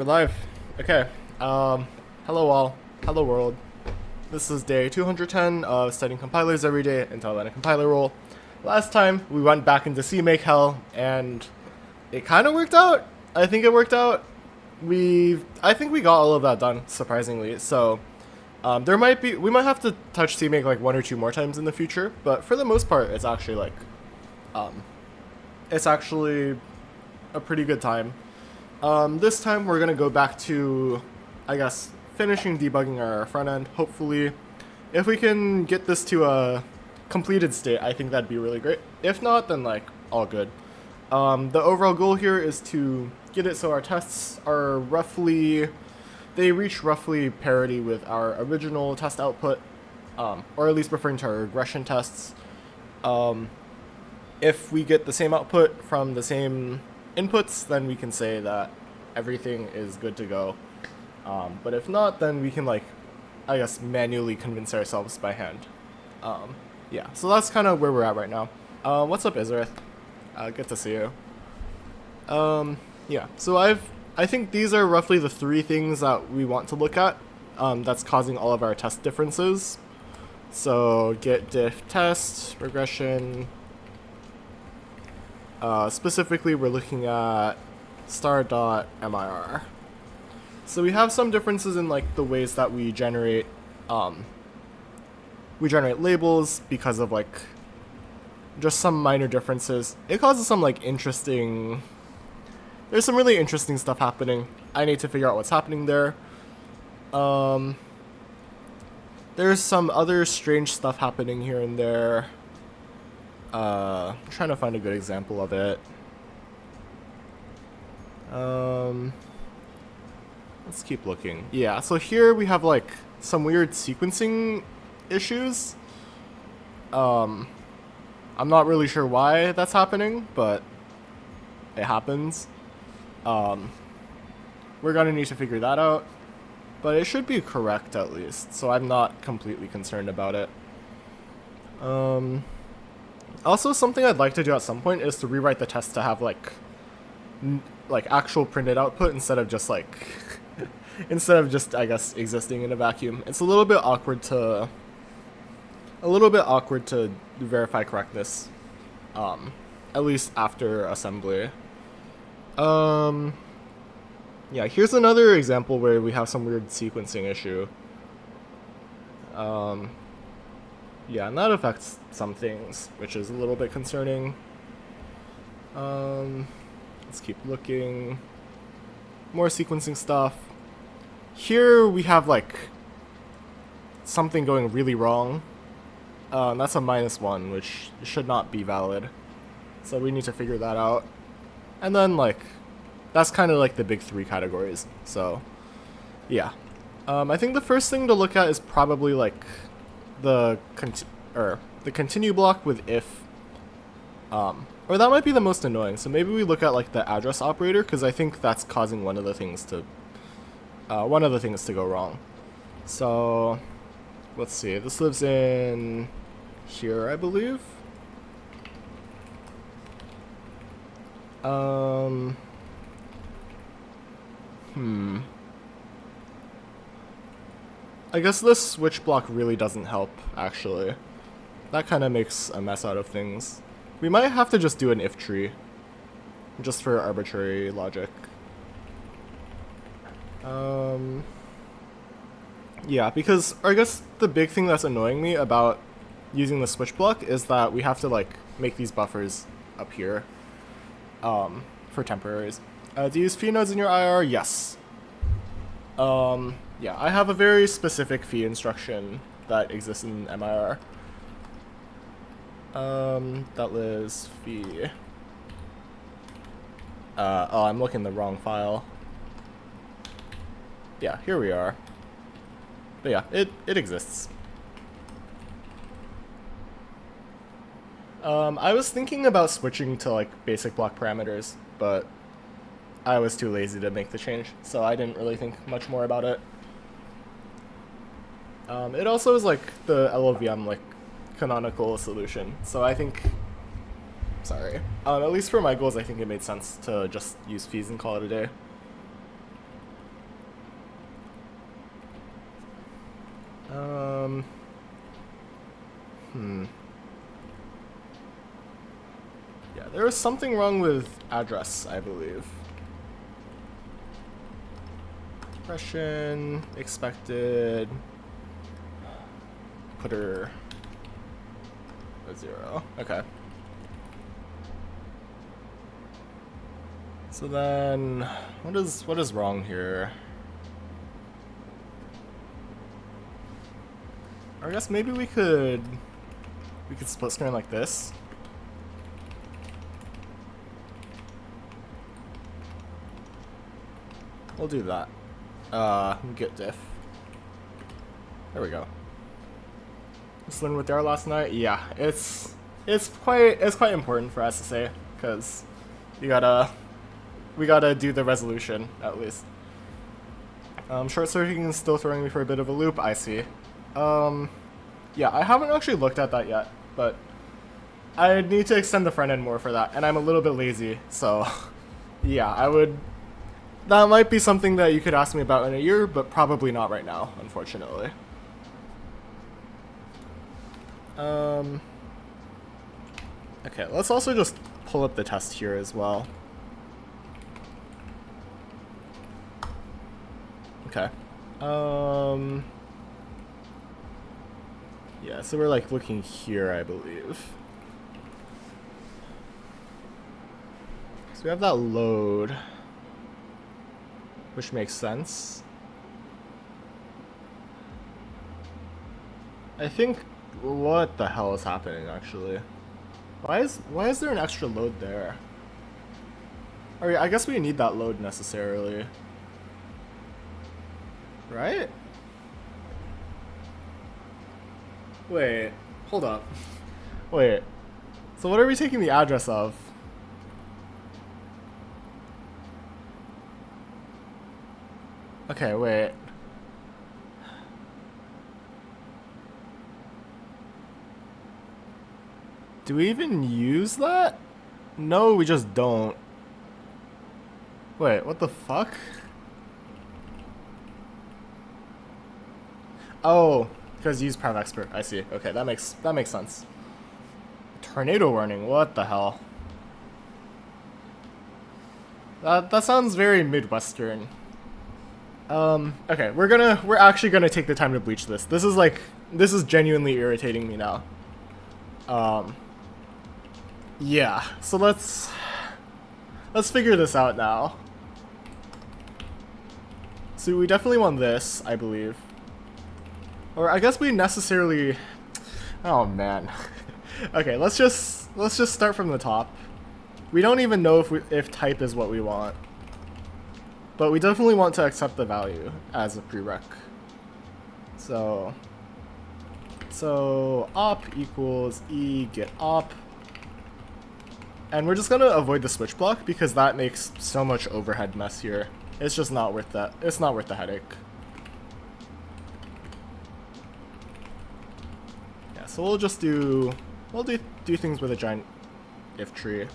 We're live. Okay. Hello all. Hello world. This is day 210 of studying compilers every day until I land a compiler role. Last time we went back into CMake hell and it kind of worked out. I think it worked out. I think we got all of that done surprisingly. So we might have to touch CMake like one or two more times in the future, but for the most part, it's actually um, it's actually a pretty good time. This time we're gonna go back to, I guess, finishing debugging our front end. Hopefully, if we can get this to a completed state, I think that'd be really great. If not, then like all good. The overall goal here is to get it so our tests are they reach roughly parity with our original test output, or at least referring to our regression tests. If we get the same output from the same inputs, then we can say that everything is good to go. But if not, then we can I guess manually convince ourselves by hand. Yeah, so that's kind of where we're at right now. What's up, Israth? Good to see you. Yeah, so I think these are roughly the three things that we want to look at that's causing all of our test differences. So get diff test, regression. Specifically, we're looking at star.mir. So we have some differences in the ways that we generate labels because of just some minor differences. It causes some there's some really interesting stuff happening. I need to figure out what's happening there. There's some other strange stuff happening here and there. I'm trying to find a good example of it. Let's keep looking. Yeah, so here we have some weird sequencing issues. I'm not really sure why that's happening, but it happens. We're gonna need to figure that out, but it should be correct at least, so I'm not completely concerned about it. Also, something I'd like to do at some point is to rewrite the test to have actual printed output instead of just I guess existing in a vacuum. It's a little bit awkward to verify correctness, at least after assembly. Yeah, here's another example where we have some weird sequencing issue. Yeah, and that affects some things, which is a little bit concerning. Let's keep looking. More sequencing stuff. Here we have something going really wrong. That's a -1, which should not be valid. So we need to figure that out. And then that's kind of the big three categories. So yeah. I think the first thing to look at is probably the continue block with if, or that might be the most annoying. So maybe we look at the address operator, because I think that's causing one of the things to go wrong. So let's see. This lives in here, I believe. I guess this switch block really doesn't help, actually. That kind of makes a mess out of things. We might have to just do an if tree, just for arbitrary logic. Yeah, because I guess the big thing that's annoying me about using the switch block is that we have to make these buffers up here for temporaries. Do you use phi nodes in your IR? Yes. Yeah, I have a very specific phi instruction that exists in MIR. That lives phi. Oh, I'm looking the wrong file. Yeah, here we are. But yeah, it exists. I was thinking about switching to basic block parameters, but I was too lazy to make the change, so I didn't really think much more about it. It also is the LLVM canonical solution, so I think, at least for my goals, I think it made sense to just use phis and call it a day. was something wrong with address, I believe. Expression, expected, put her a 0. Okay. So then, what is wrong here? Or I guess maybe we could split screen like this. We'll do that. Get diff. There we go. Just learned with there last night. Yeah, it's quite important for us to say, because we gotta do the resolution at least. Short circuiting is still throwing me for a bit of a loop. I see. Yeah, I haven't actually looked at that yet, but I need to extend the front end more for that, and I'm a little bit lazy, so yeah, that might be something that you could ask me about in a year, but probably not right now, unfortunately. Okay, let's also just pull up the test here as well. Okay. Yeah, so we're like looking here, I believe. So we have that load, which makes sense. I think, what the hell is happening actually? Why is there an extra load there? Alright, I guess we need that load necessarily. Right? Wait, hold up. Wait. So what are we taking the address of? Okay, wait. Do we even use that? No, we just don't. Wait, what the fuck? Oh, because use Pav Expert. I see. Okay, that makes sense. Tornado warning. What the hell? That sounds very Midwestern. Okay, we're actually gonna take the time to bleach this. This is genuinely irritating me now. Yeah. So let's figure this out now. So we definitely want this, I believe. Or I guess we necessarily... Oh man. Okay, let's just start from the top. We don't even know if type is what we want. But we definitely want to accept the value as a prereq. So op equals e get op. And we're just gonna avoid the switch block because that makes so much overhead mess here. It's just not worth that. It's not worth the headache. Yeah, so we'll do things with a giant if tree.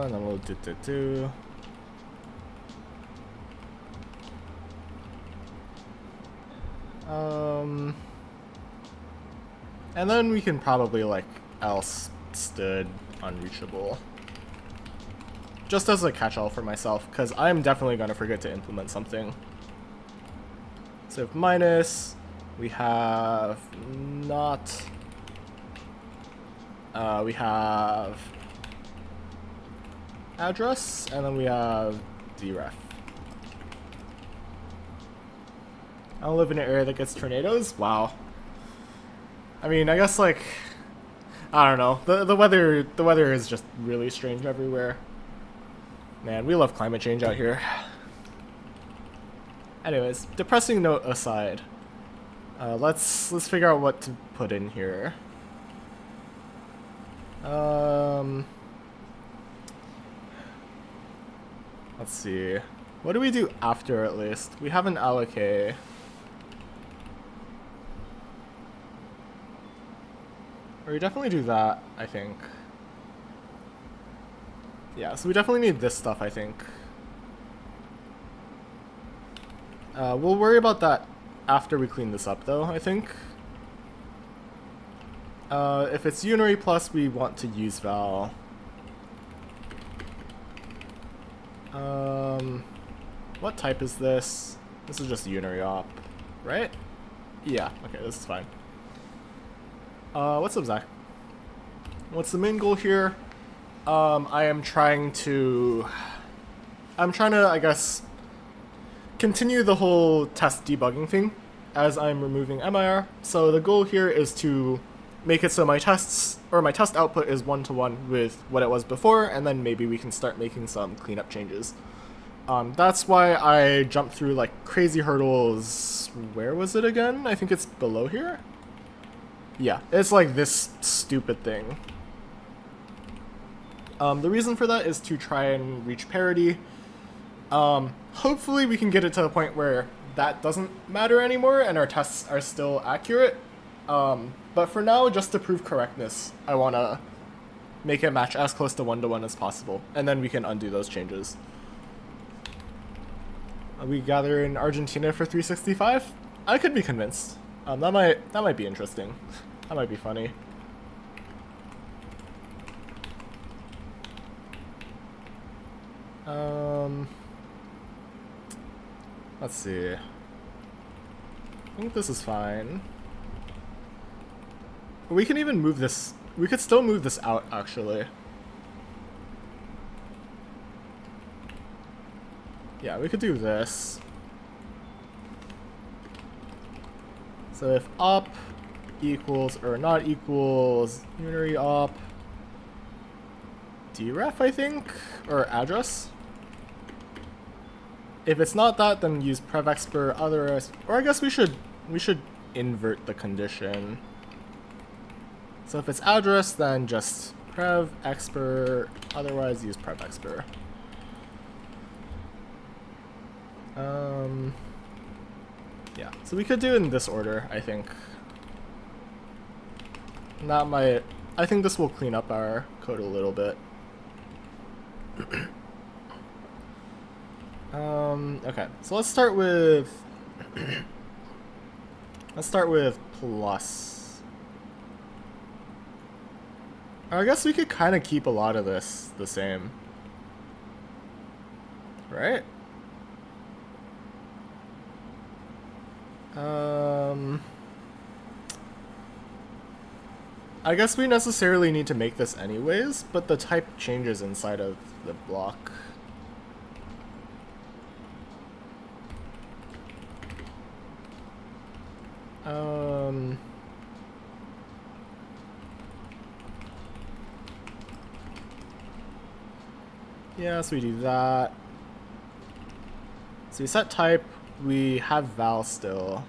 And then we'll do. And then we can probably like else stood unreachable. Just as a catch-all for myself, because I'm definitely gonna forget to implement something. So if minus, we have not. We have address, and then we have deref. I don't live in an area that gets tornadoes? Wow. I mean, I guess like, I don't know. The weather is just really strange everywhere. Man, we love climate change out here. Anyways, depressing note aside, let's figure out what to put in here. Let's see. What do we do after at least? We have an allocate. Or we definitely do that, I think. Yeah, so we definitely need this stuff, I think. We'll worry about that after we clean this up, though, I think. If it's unary plus, we want to use val. What type is this? This is just unary op, right? Yeah, okay, this is fine. What's up, Zach? What's the main goal here? I'm trying to, I guess, continue the whole test debugging thing as I'm removing MIR. So the goal here is to make it so my tests, or my test output is one-to-one with what it was before, and then maybe we can start making some cleanup changes. That's why I jumped through like crazy hurdles. Where was it again? I think it's below here? Yeah, it's like this stupid thing. The reason for that is to try and reach parity. Hopefully we can get it to the point where that doesn't matter anymore and our tests are still accurate. But for now, just to prove correctness, I want to make it match as close to one-to-one as possible, and then we can undo those changes. We gather in Argentina for 365? I could be convinced. That might be interesting. That might be funny. Let's see. I think this is fine. We can even move this. We could still move this out, actually. Yeah, we could do this. So if op equals or not equals unary op dref, I think, or address. If it's not that, then use prevexpr otherwise, or I guess we should invert the condition. So if it's address, then just prevexpr, otherwise use prevexpr. Yeah, so we could do it in this order, I think. And that might, I think this will clean up our code a little bit. Okay, so let's start with plus. Or I guess we could kind of keep a lot of this the same, right? I guess we necessarily need to make this anyways, but the type changes inside of the block. Yeah, so we do that. So we set type, we have val still.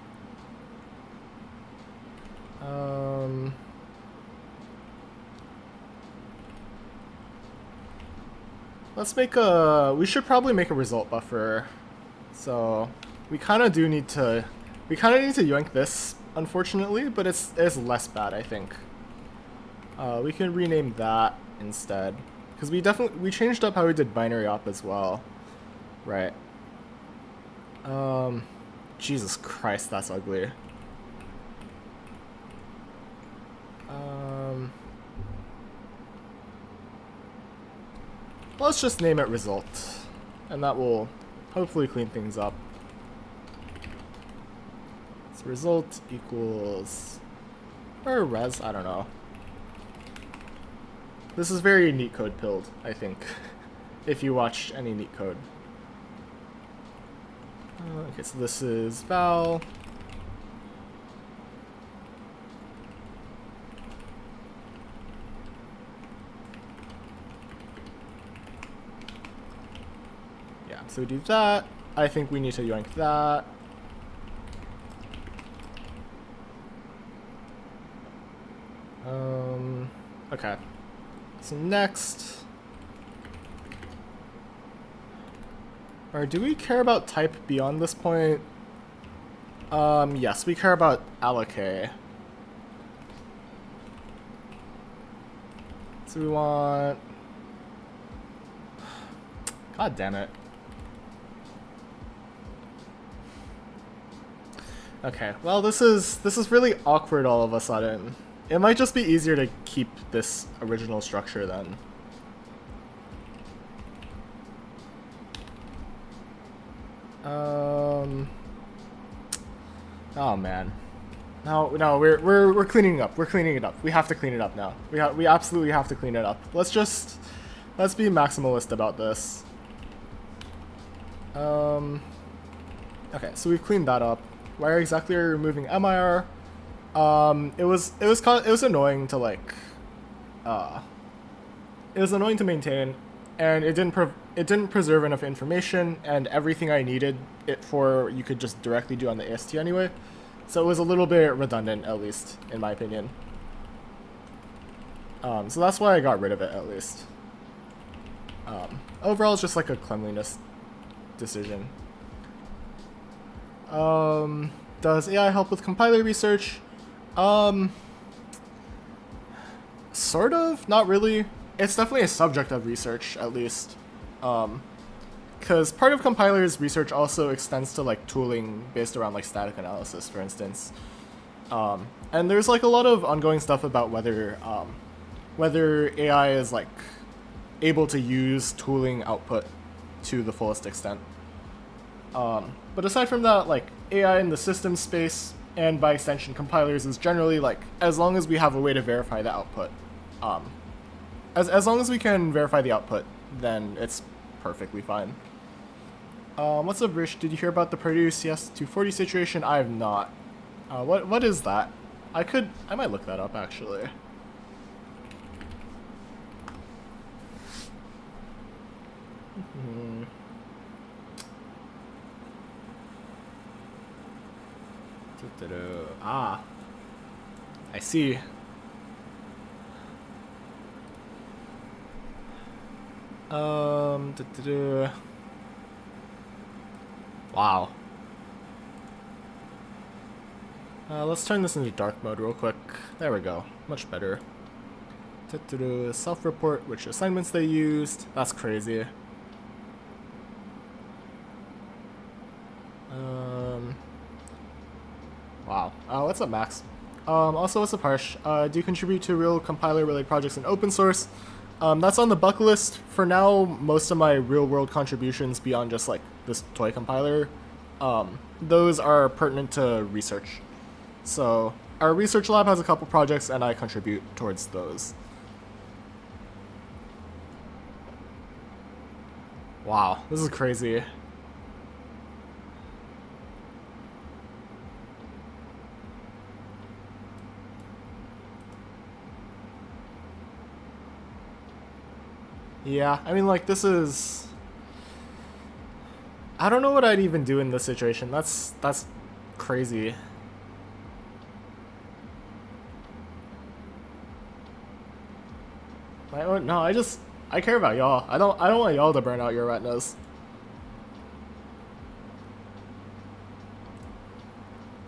Let's make we should probably make a result buffer. So we kind of need to yoink this, unfortunately, but it's less bad, I think. We can rename that instead, because we changed up how we did binary op as well, right? Jesus Christ, that's ugly. Let's just name it result, and that will hopefully clean things up. So result equals, or res, I don't know. This is very neat code pilled, I think, if you watch any neat code. Okay, so this is val. Yeah, so we do that. I think we need to yoink that. Okay. So next. Or do we care about type beyond this point? Yes, we care about allocate. So we want... God damn it. Okay, well this is really awkward all of a sudden. It might just be easier to keep this original structure then. Oh man. No, we're cleaning it up. We're cleaning it up. We have to clean it up now. We absolutely have to clean it up. Let's be maximalist about this. Okay, so we've cleaned that up. Why exactly are we removing MIR? It was annoying to like, it was annoying to maintain, and it didn't preserve enough information, and everything I needed it for you could just directly do on the AST anyway. So it was a little bit redundant, at least in my opinion. So that's why I got rid of it, at least. Overall, it's just like a cleanliness decision. Does AI help with compiler research? Sort of, not really. It's definitely a subject of research, at least. Because part of compilers research also extends to like tooling based around like static analysis, for instance. And there's like a lot of ongoing stuff about whether AI is like able to use tooling output to the fullest extent. But aside from that, like AI in the system space and by extension compilers is generally like as long as we have a way to verify the output. As long as we can verify the output, then it's perfectly fine. What's up, Rich? Did you hear about the Purdue CS240 situation? I have not. What is that? I might look that up actually. Ah, I see. Wow. Let's turn this into dark mode real quick. There we go. Much better. Self-report which assignments they used. That's crazy. Wow. What's up, Max? Also, what's up, Harsh? Do you contribute to real compiler-related projects in open source? That's on the bucket list. For now, most of my real-world contributions beyond just, like, this toy compiler, those are pertinent to research. So, our research lab has a couple projects, and I contribute towards those. Wow, this is crazy. Yeah, I mean, like, this is... I don't know what I'd even do in this situation. That's crazy. No, I care about y'all. I don't want y'all to burn out your retinas.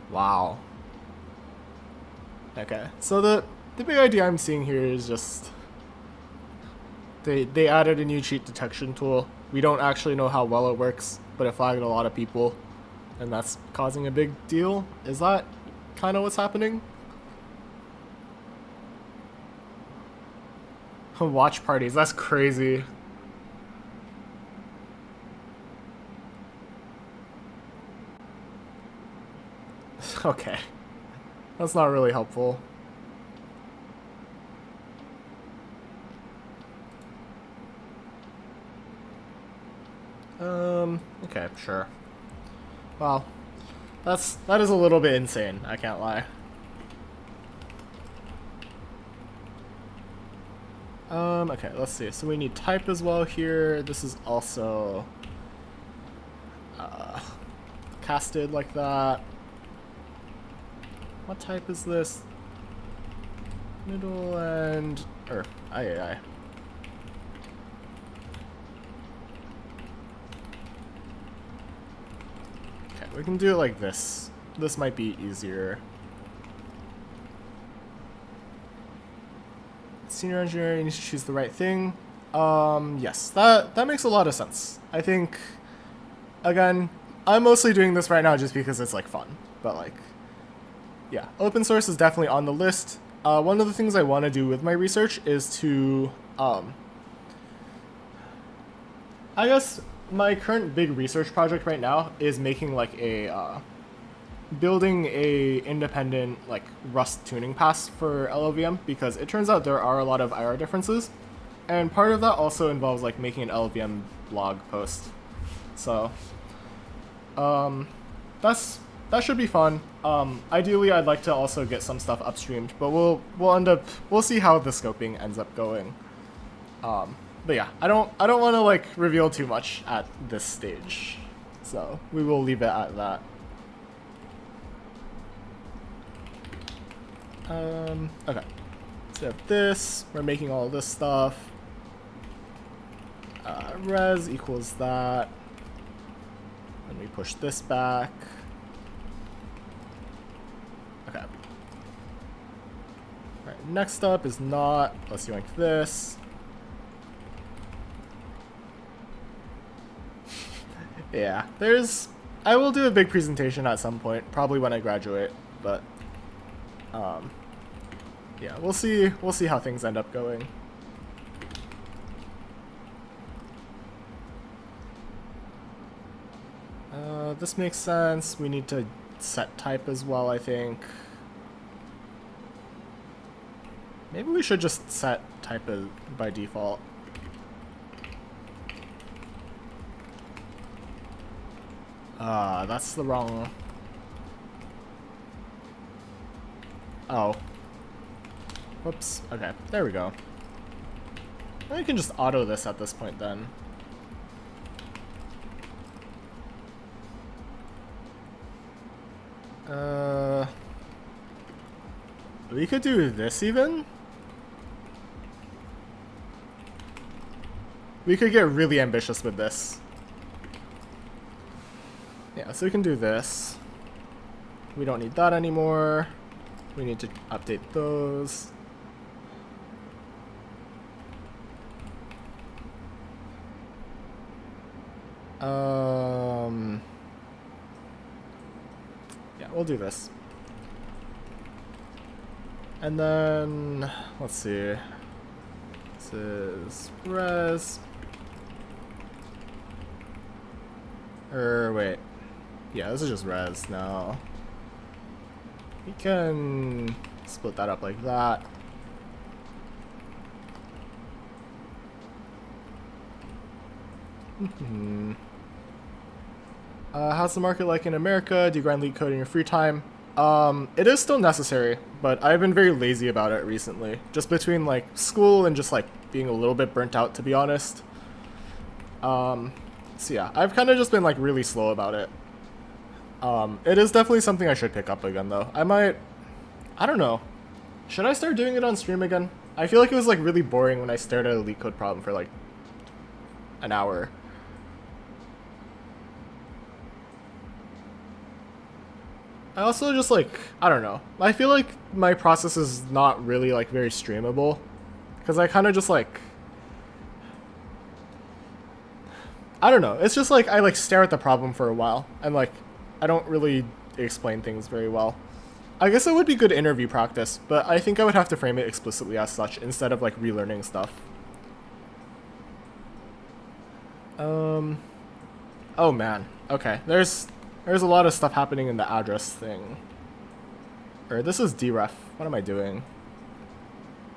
Wow. Okay, so the big idea I'm seeing here is just... They added a new cheat detection tool. We don't actually know how well it works, but it flagged a lot of people, and that's causing a big deal. Is that kind of what's happening? Watch parties, that's crazy. Okay. That's not really helpful. Okay, sure. Well, that is a little bit insane, I can't lie. Okay, let's see. So we need type as well here. This is also casted like that. What type is this? Middle and aye. We can do it like this. This might be easier. Senior engineer, you need to choose the right thing. Yes, that makes a lot of sense. I think, again, I'm mostly doing this right now just because it's like fun. but like, yeah, open source is definitely on the list. One of the things I want to do with my research is to, I guess my current big research project right now is making like a, building a independent like Rust tuning pass for LLVM, because it turns out there are a lot of IR differences, and part of that also involves like making an LLVM blog post. So, that should be fun. Ideally, I'd like to also get some stuff upstreamed, but we'll see how the scoping ends up going. But yeah, I don't want to like reveal too much at this stage, so we will leave it at that. Okay. So this, we're making all this stuff. Res equals that. Then we push this back. Okay. Alright, next up is not. Let's yoink this. Yeah, I will do a big presentation at some point, probably when I graduate, but yeah, we'll see how things end up going. This makes sense. We need to set type as well, I think. Maybe we should just set type by default. That's the wrong... Oh. Whoops. Okay, there we go. I can just auto this at this point then. We could do this even? We could get really ambitious with this. Yeah, so we can do this. We don't need that anymore. We need to update those. Yeah, we'll do this. And then, let's see. This is res. Wait. Yeah, this is just res now. We can split that up like that. How's the market like in America? Do you grind leak code in your free time? It is still necessary, but I've been very lazy about it recently. Just between like school and just like being a little bit burnt out, to be honest. So yeah, I've kind of just been like really slow about it. It is definitely something I should pick up again though. I don't know. Should I start doing it on stream again? I feel like it was like really boring when I stared at a leak code problem for like an hour. I also just like, I don't know. I feel like my process is not really like very streamable, because I kind of just like, I don't know. It's just like I like stare at the problem for a while and like I don't really explain things very well. I guess it would be good interview practice, but I think I would have to frame it explicitly as such instead of like relearning stuff. Oh man. Okay. There's a lot of stuff happening in the address thing. Or this is deref. What am I doing?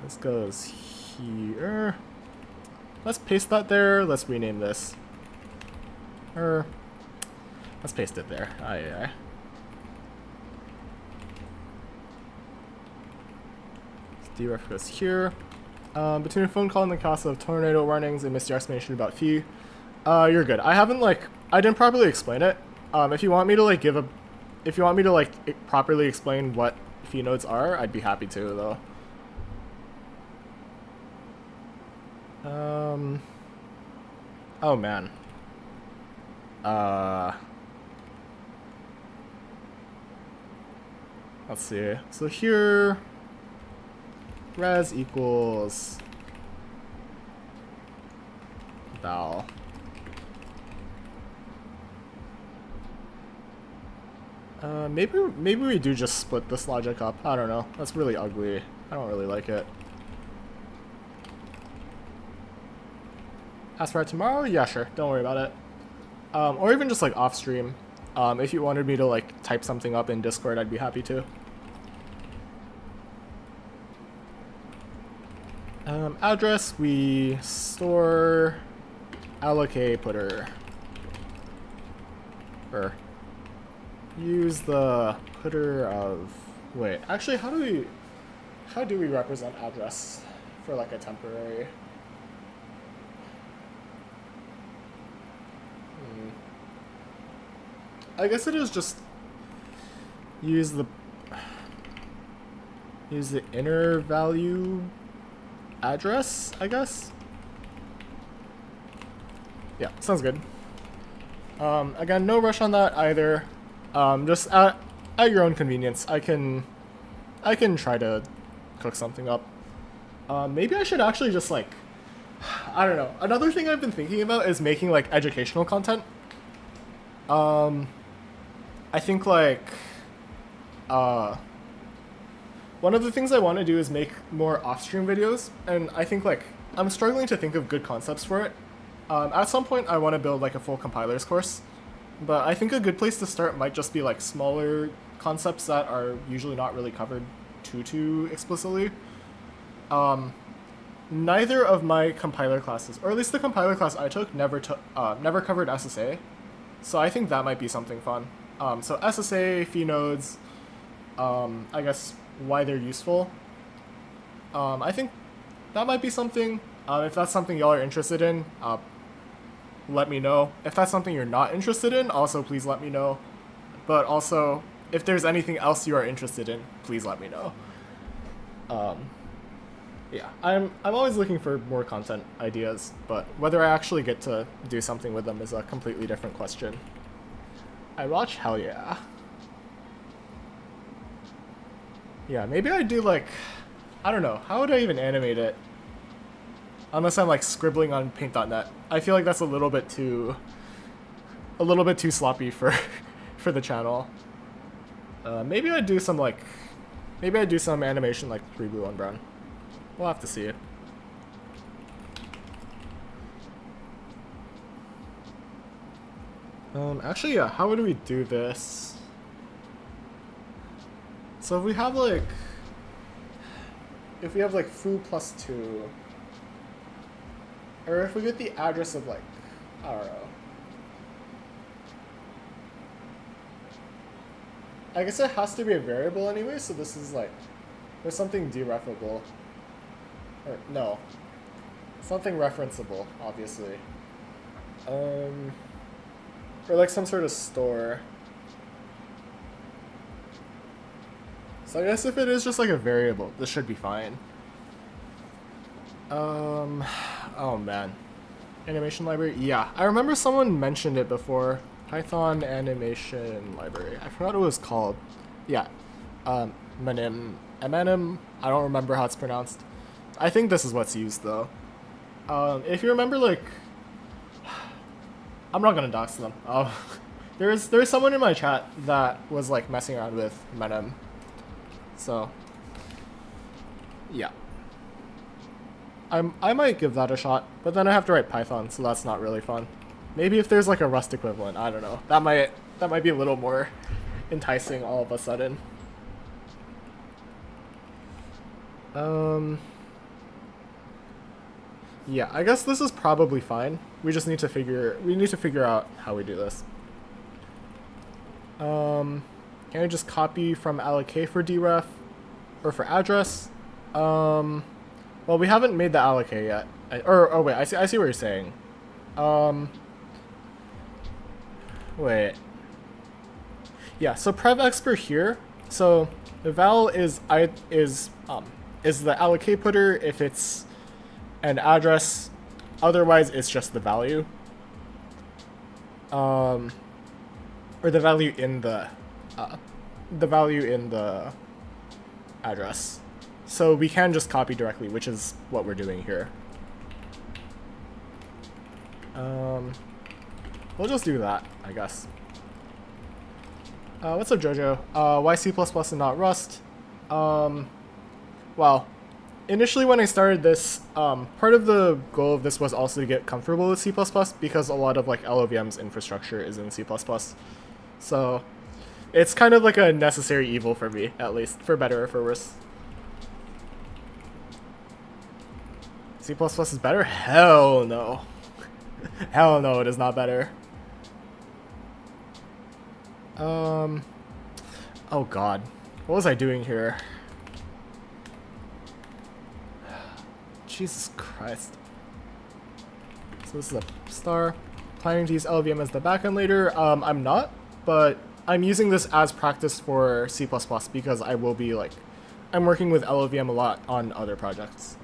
This goes here. Let's paste that there. Let's rename this. Let's paste it there. Aye. Deref goes here. Between a phone call and the cost of tornado warnings, I missed your explanation about fee. You're good. I didn't properly explain it. If you want me to like properly explain what fee nodes are, I'd be happy to though. Oh man. Let's see. So here, res equals val. Maybe we do just split this logic up. I don't know. That's really ugly. I don't really like it. Ask for it tomorrow? Yeah, sure. Don't worry about it. Or even just like off stream. If you wanted me to like type something up in Discord, I'd be happy to. Address, we store allocate putter. Or use the putter of, wait, actually how do we represent address for like a temporary? I guess it is just use the inner value address, I guess. Yeah, sounds good. Again, no rush on that either. Just at your own convenience. I can try to cook something up. Maybe I should actually just like, I don't know. Another thing I've been thinking about is making like educational content. I think like, one of the things I want to do is make more off-stream videos, and I think like I'm struggling to think of good concepts for it. At some point I want to build like a full compilers course, but I think a good place to start might just be like smaller concepts that are usually not really covered too explicitly. Neither of my compiler classes, or at least the compiler class I took, never covered SSA, so I think that might be something fun. So SSA, phi nodes, I guess why they're useful. I think that might be something. If that's something y'all are interested in, let me know. If that's something you're not interested in, also please let me know. But also, if there's anything else you are interested in, please let me know. Yeah, I'm always looking for more content ideas, but whether I actually get to do something with them is a completely different question. I watch? Hell yeah. Yeah, maybe I do like, I don't know, how would I even animate it? Unless I'm like scribbling on paint.net. I feel like that's a little bit too sloppy for for the channel. Maybe I do some animation like 3 blue 1 brown. We'll have to see it. Actually, yeah, how would we do this? So if we have like foo plus 2, or if we get the address of like, I don't know. I guess it has to be a variable anyway, so this is like, there's something dereffable. Or, no. Something referenceable, obviously. Or like some sort of store. So I guess if it is just like a variable, this should be fine. Oh man. Animation library? Yeah, I remember someone mentioned it before. Python animation library. I forgot what it was called. Yeah. Menim. MNM? I don't remember how it's pronounced. I think this is what's used though. If you remember, like, I'm not gonna dox them. There's someone in my chat that was like messing around with Menem. So yeah. I might give that a shot, but then I have to write Python, so that's not really fun. Maybe if there's like a Rust equivalent, I don't know. That might be a little more enticing all of a sudden. Yeah, I guess this is probably fine. We just need to figure out how we do this. Can I just copy from allocate for deref or for address? Well, we haven't made the allocate yet. Oh wait, I see what you're saying. Wait. Yeah, so prev expert here. So the val is the allocate putter if it's an address. Otherwise, it's just the value. Or the value in the address. So we can just copy directly, which is what we're doing here. We'll just do that, I guess. What's up, Jojo? Why C++ and not Rust? Well, initially when I started this, part of the goal of this was also to get comfortable with C++ because a lot of like LLVM's infrastructure is in C++. So it's kind of like a necessary evil for me, at least, for better or for worse. C++ is better? Hell no. Hell no, it is not better. Oh god. What was I doing here? Jesus Christ. So this is a star. Planning to use LVM as the backend later. I'm not, but I'm using this as practice for C++ because I will be like, I'm working with LLVM a lot on other projects.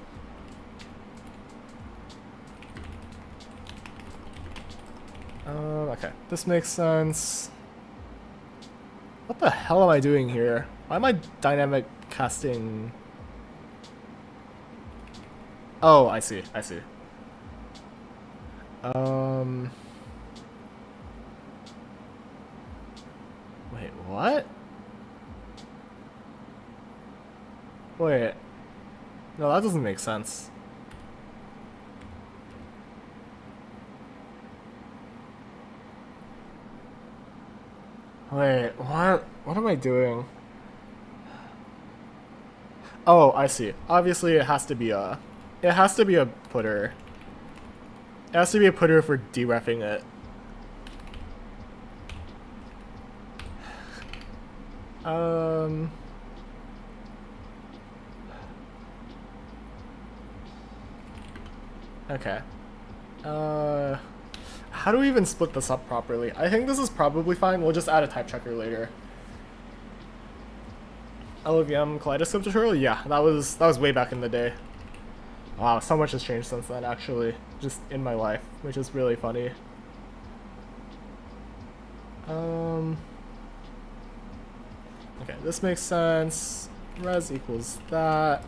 Okay, this makes sense. What the hell am I doing here? Why am I dynamic casting? Oh, I see, I see. Wait, what? Wait. No, that doesn't make sense. Wait, what? What am I doing? Oh, I see. Obviously, it has to be a putter. It has to be a putter for dereffing it. Okay. How do we even split this up properly? I think this is probably fine. We'll just add a type checker later. LVM kaleidoscope tutorial? Yeah, that was way back in the day. Wow, so much has changed since then, actually. Just in my life, which is really funny. Okay, this makes sense. Res equals that.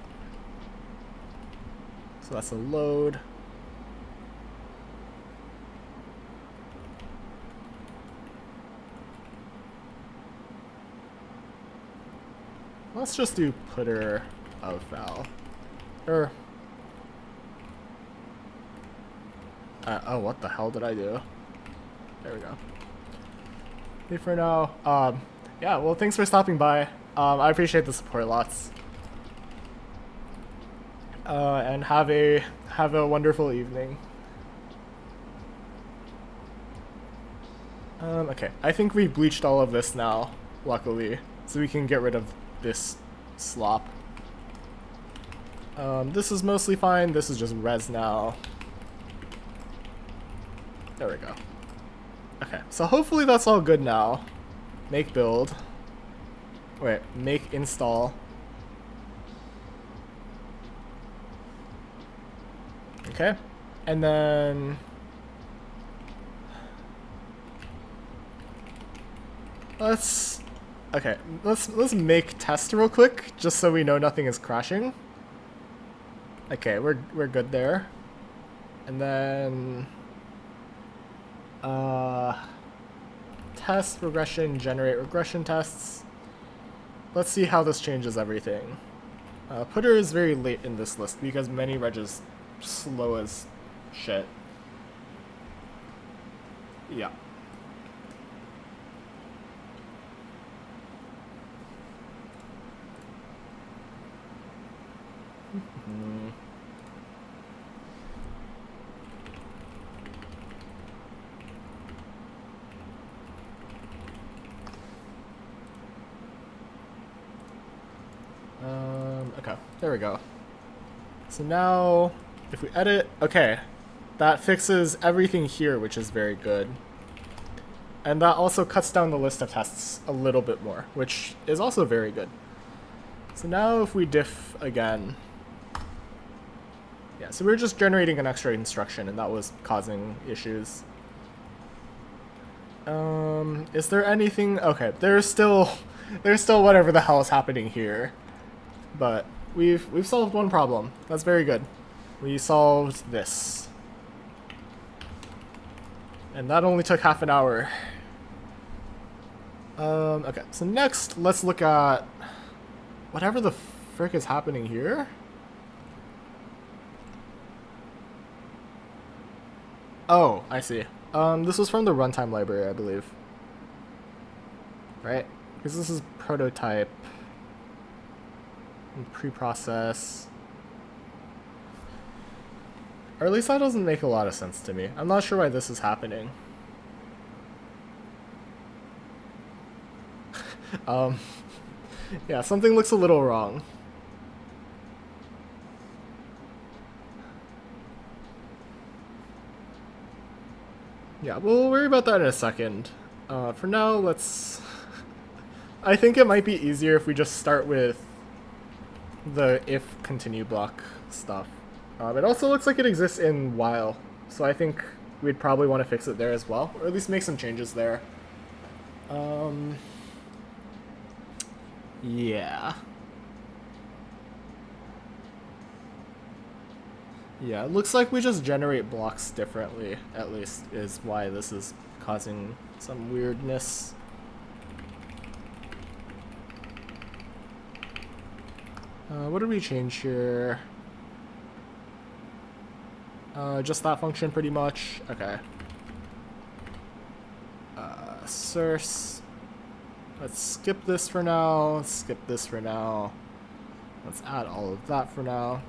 So that's a load. Let's just do putter of val. Or oh, what the hell did I do? There we go. Okay, for now. Yeah, well, thanks for stopping by. I appreciate the support lots. And have a wonderful evening. Okay, I think we bleached all of this now, luckily, so we can get rid of this slop. This is mostly fine. This is just res now. There we go. Okay, so hopefully that's all good now. Make build. Wait, make install. Okay, and then let's make test real quick, just so we know nothing is crashing. Okay, we're good there. And then test regression, generate regression tests. Let's see how this changes everything. Putter is very late in this list because many reg is slow as shit. Yeah. Okay, there we go. So now, if we edit, okay, that fixes everything here, which is very good. And that also cuts down the list of tests a little bit more, which is also very good. So now if we diff again, yeah, so we were just generating an extra instruction and that was causing issues. Is there anything? Okay, there's still whatever the hell is happening here. But we've solved one problem. That's very good. We solved this. And that only took half an hour. Okay, so next, let's look at whatever the frick is happening here. Oh, I see. This was from the runtime library, I believe. Right? Because this is prototype and preprocess. Or at least that doesn't make a lot of sense to me. I'm not sure why this is happening. Yeah, something looks a little wrong. Yeah, we'll worry about that in a second. For now, let's... I think it might be easier if we just start with the if continue block stuff. It also looks like it exists in while, so I think we'd probably want to fix it there as well, or at least make some changes there. Yeah. Yeah, it looks like we just generate blocks differently, at least, is why this is causing some weirdness. What did we change here? Just that function pretty much. Okay. Source. Let's skip this for now. Skip this for now. Let's add all of that for now.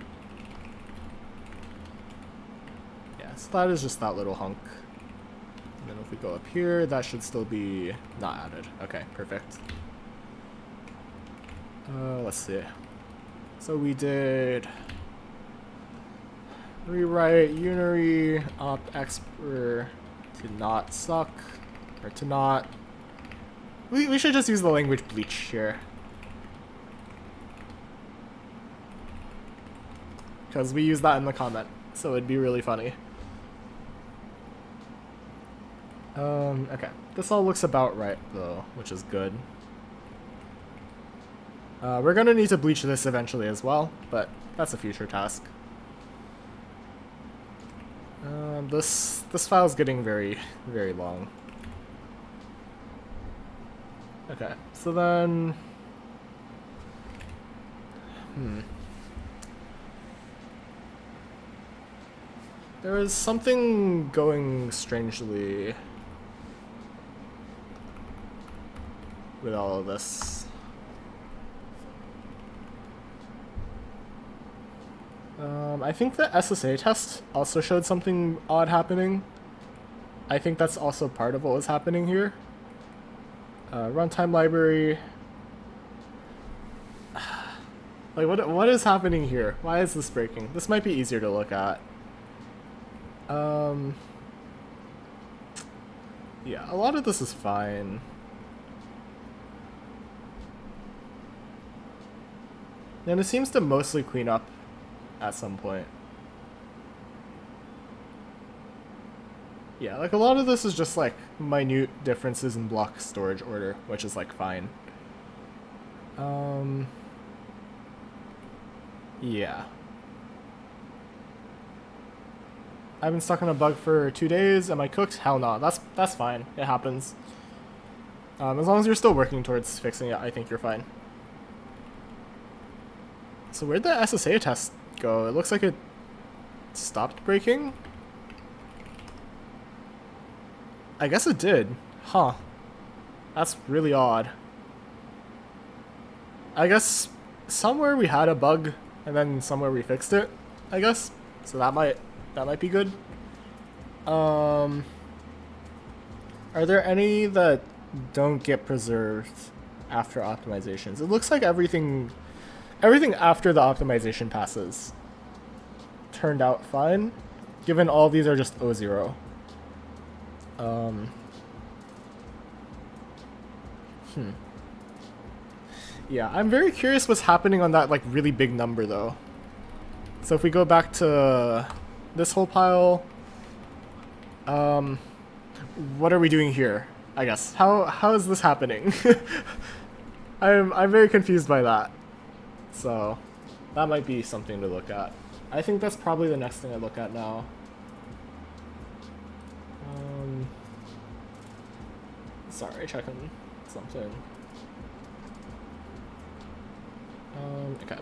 Yeah, so that is just that little hunk. And then if we go up here, that should still be not added. Okay, perfect. Let's see. So we did rewrite unary opt expr to not suck, or to not. We should just use the language bleach here, because we use that in the comment, so it'd be really funny. Okay, this all looks about right though, which is good. We're gonna need to bleach this eventually as well, but that's a future task. This file's getting very, very long. Okay, so then... There is something going strangely with all of this. I think the SSA test also showed something odd happening. I think that's also part of what was happening here. Runtime library. Like, what is happening here? Why is this breaking? This might be easier to look at. Yeah, a lot of this is fine. And it seems to mostly clean up at some point. Yeah, like a lot of this is just like minute differences in block storage order, which is like fine. Yeah. I've been stuck on a bug for 2 days. Am I cooked? Hell no. That's fine. It happens. As long as you're still working towards fixing it, I think you're fine. So where'd the SSA test go? It looks like it stopped breaking. I guess it did. Huh. That's really odd. I guess somewhere we had a bug and then somewhere we fixed it, I guess. So that might be good. Are there any that don't get preserved after optimizations? It looks like everything after the optimization passes turned out fine, given all these are just O0. Yeah, I'm very curious what's happening on that like really big number though. So if we go back to this whole pile, what are we doing here? I guess how is this happening? I'm very confused by that. So that might be something to look at. I think that's probably the next thing I look at now. Sorry, checking something. Okay.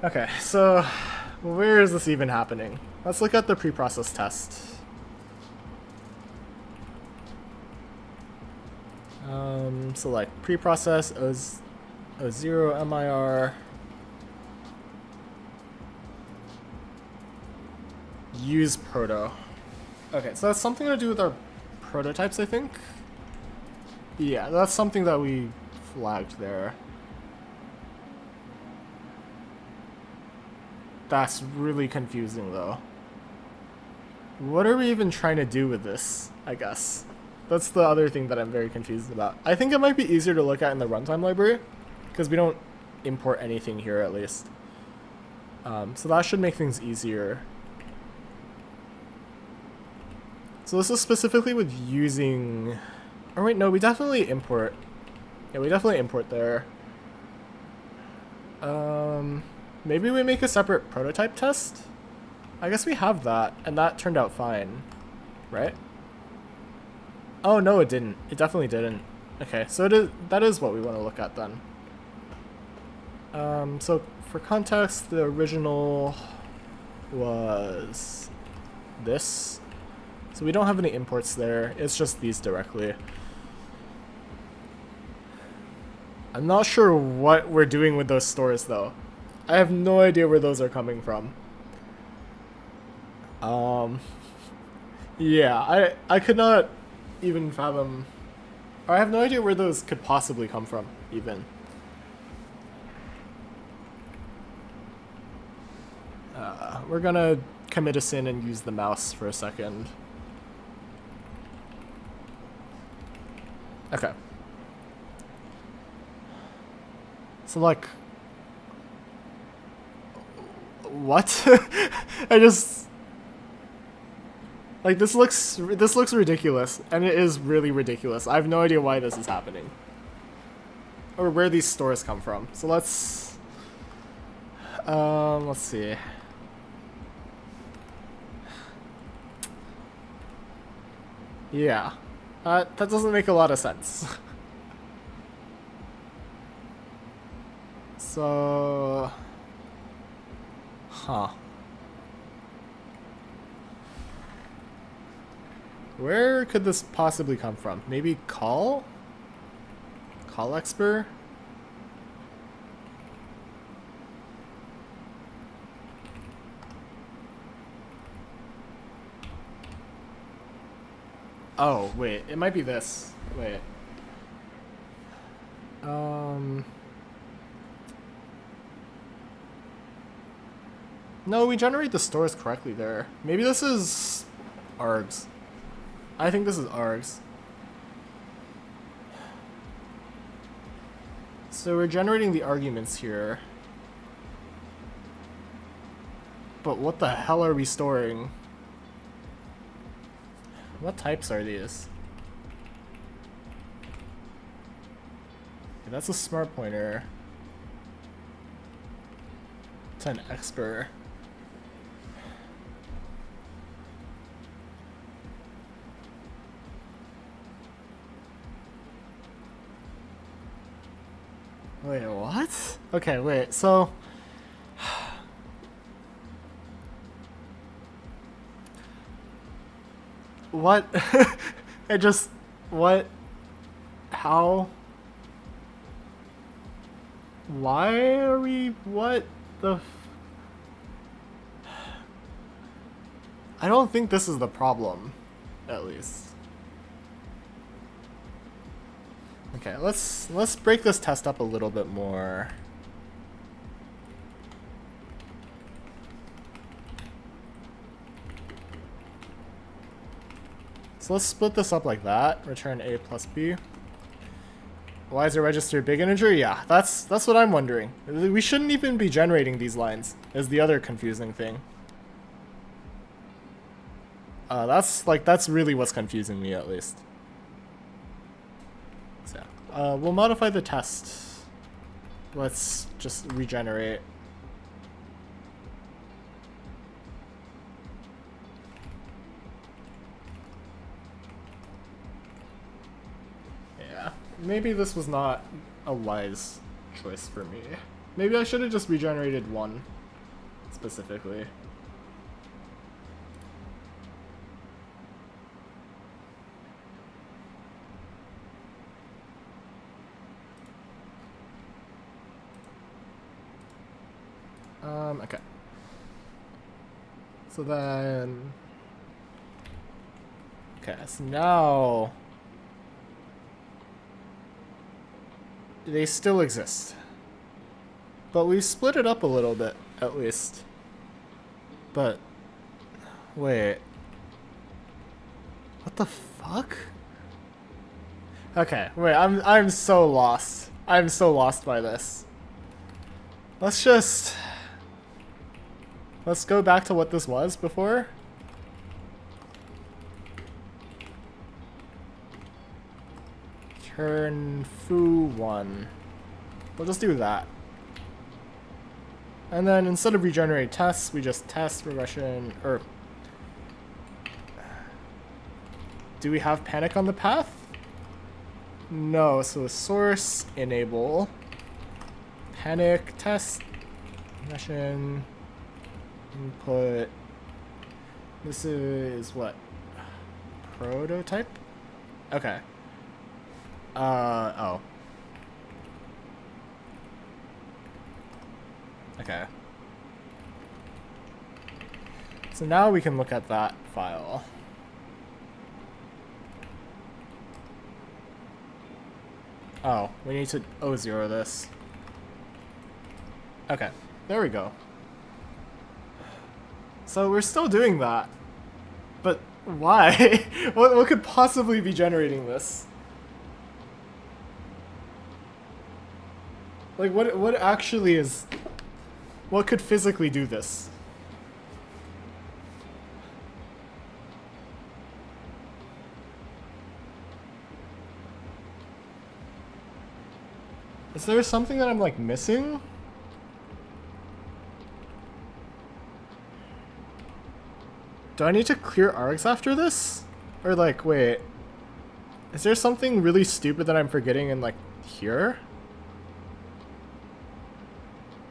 Okay, so where is this even happening? Let's look at the preprocess test. So like preprocess O0 MIR use proto. Okay, so that's something to do with our prototypes, I think. Yeah, that's something that we flagged there. That's really confusing though. What are we even trying to do with this, I guess? That's the other thing that I'm very confused about. I think it might be easier to look at in the runtime library, because we don't import anything here at least. So that should make things easier. So this is specifically with using... Oh wait, no, we definitely import. Yeah, we definitely import there. Maybe we make a separate prototype test? I guess we have that, and that turned out fine, right? Oh, no, it didn't. It definitely didn't. Okay, so that is what we want to look at then. So for context, the original was this. So we don't have any imports there. It's just these directly. I'm not sure what we're doing with those stores, though. I have no idea where those are coming from. Yeah, I could not even fathom, or I have no idea where those could possibly come from, even. We're gonna commit a sin and use the mouse for a second. Okay. So like, what? I just, like, this looks ridiculous, and it is really ridiculous. I have no idea why this is happening, or where these stores come from. So let's see. Yeah, that doesn't make a lot of sense. So, huh. Where could this possibly come from? Maybe call? Call expert? Oh, wait, it might be this. Wait. No, we generate the stores correctly there. Maybe this is args. I think this is args. So we're generating the arguments here. But what the hell are we storing? What types are these? Okay, that's a smart pointer. It's an expert. Wait, what? Okay, wait, so... What? What? How? Why are we, what the I don't think this is the problem, at least. Okay, let's break this test up a little bit more. So let's split this up like that. Return A plus B. Why is it registered big integer? Yeah, that's what I'm wondering. We shouldn't even be generating these lines, is the other confusing thing. That's really what's confusing me, at least. So, we'll modify the test. Let's just regenerate. maybe this was not a wise choice for me. Maybe I should have just regenerated one specifically. Okay. So then... Okay, so now... They still exist. But we split it up a little bit, at least. But... Wait. What the fuck? Okay, wait, I'm so lost. I'm so lost by this. Let's go back to what this was before. Turn foo 1. We'll just do that. And then instead of regenerate tests, we just test regression, or... Do we have panic on the path? No, so source, enable, panic, test, regression, input. This is what? Prototype? Okay. Oh. Okay. So now we can look at that file. Oh, we need to O0 this. Okay, there we go. So we're still doing that. But why? What could possibly be generating this? Like, what actually is... What could physically do this? Is there something that I'm, like, missing? Do I need to clear args after this? Or, like, wait. Is there something really stupid that I'm forgetting in, like, here?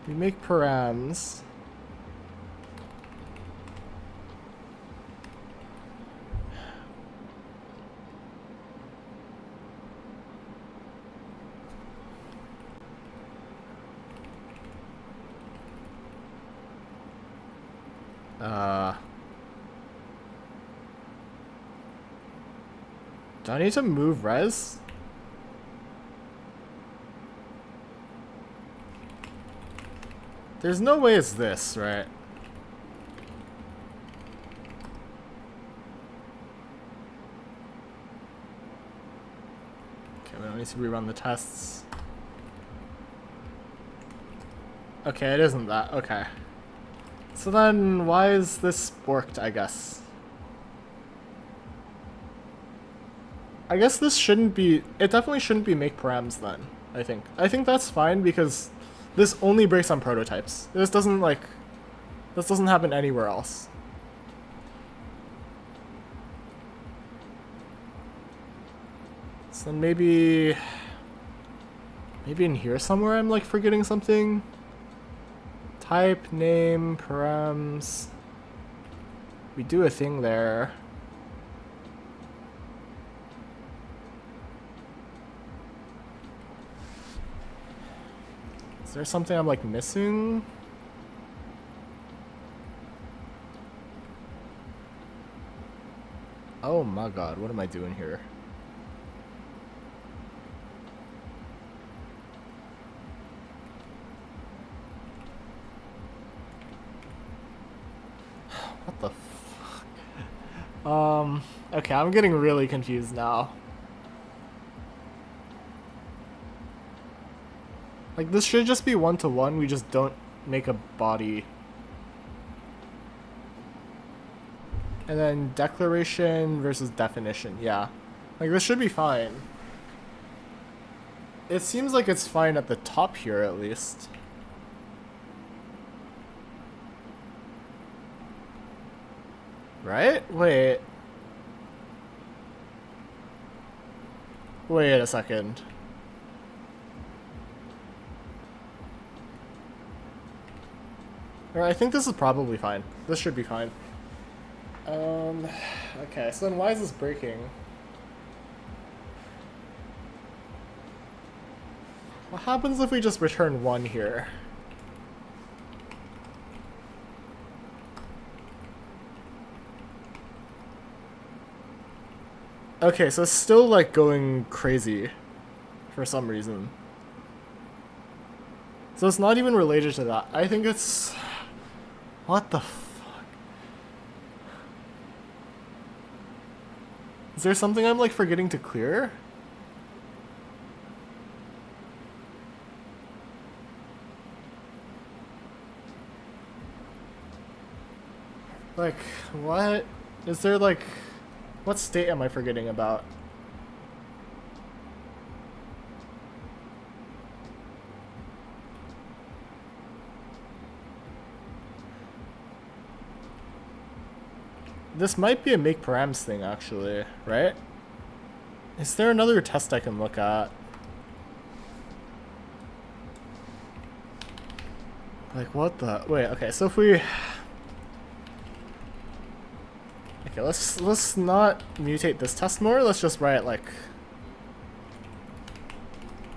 We make params. Do I need to move res? There's no way it's this, right? Okay, we don't need to rerun the tests. Okay, it isn't that. Okay. So then, why is this borked, I guess? I guess this shouldn't be... It definitely shouldn't be make params then, I think. I think that's fine because this only breaks on prototypes. This doesn't, like... This doesn't happen anywhere else. So then maybe... Maybe in here somewhere I'm, like, forgetting something? Type, name, params... We do a thing there. Is there something I'm, like, missing? Oh my god, what am I doing here? What the fuck? Okay, I'm getting really confused now. Like, this should just be one-to-one, we just don't make a body. And then declaration versus definition, yeah. Like, this should be fine. It seems like it's fine at the top here, at least. Right? Wait. Wait a second. Or I think this is probably fine. This should be fine. Okay, so then why is this breaking? What happens if we just return 1 here? Okay, so it's still like going crazy for some reason. So it's not even related to that. I think it's... What the fuck? Is there something I'm like forgetting to clear? Like, what? Is there like... What state am I forgetting about? This might be a make params thing, actually, right? Is there another test I can look at? Like, what the... Wait, okay, so if we... Okay, let's not mutate this test more. Let's just write, like...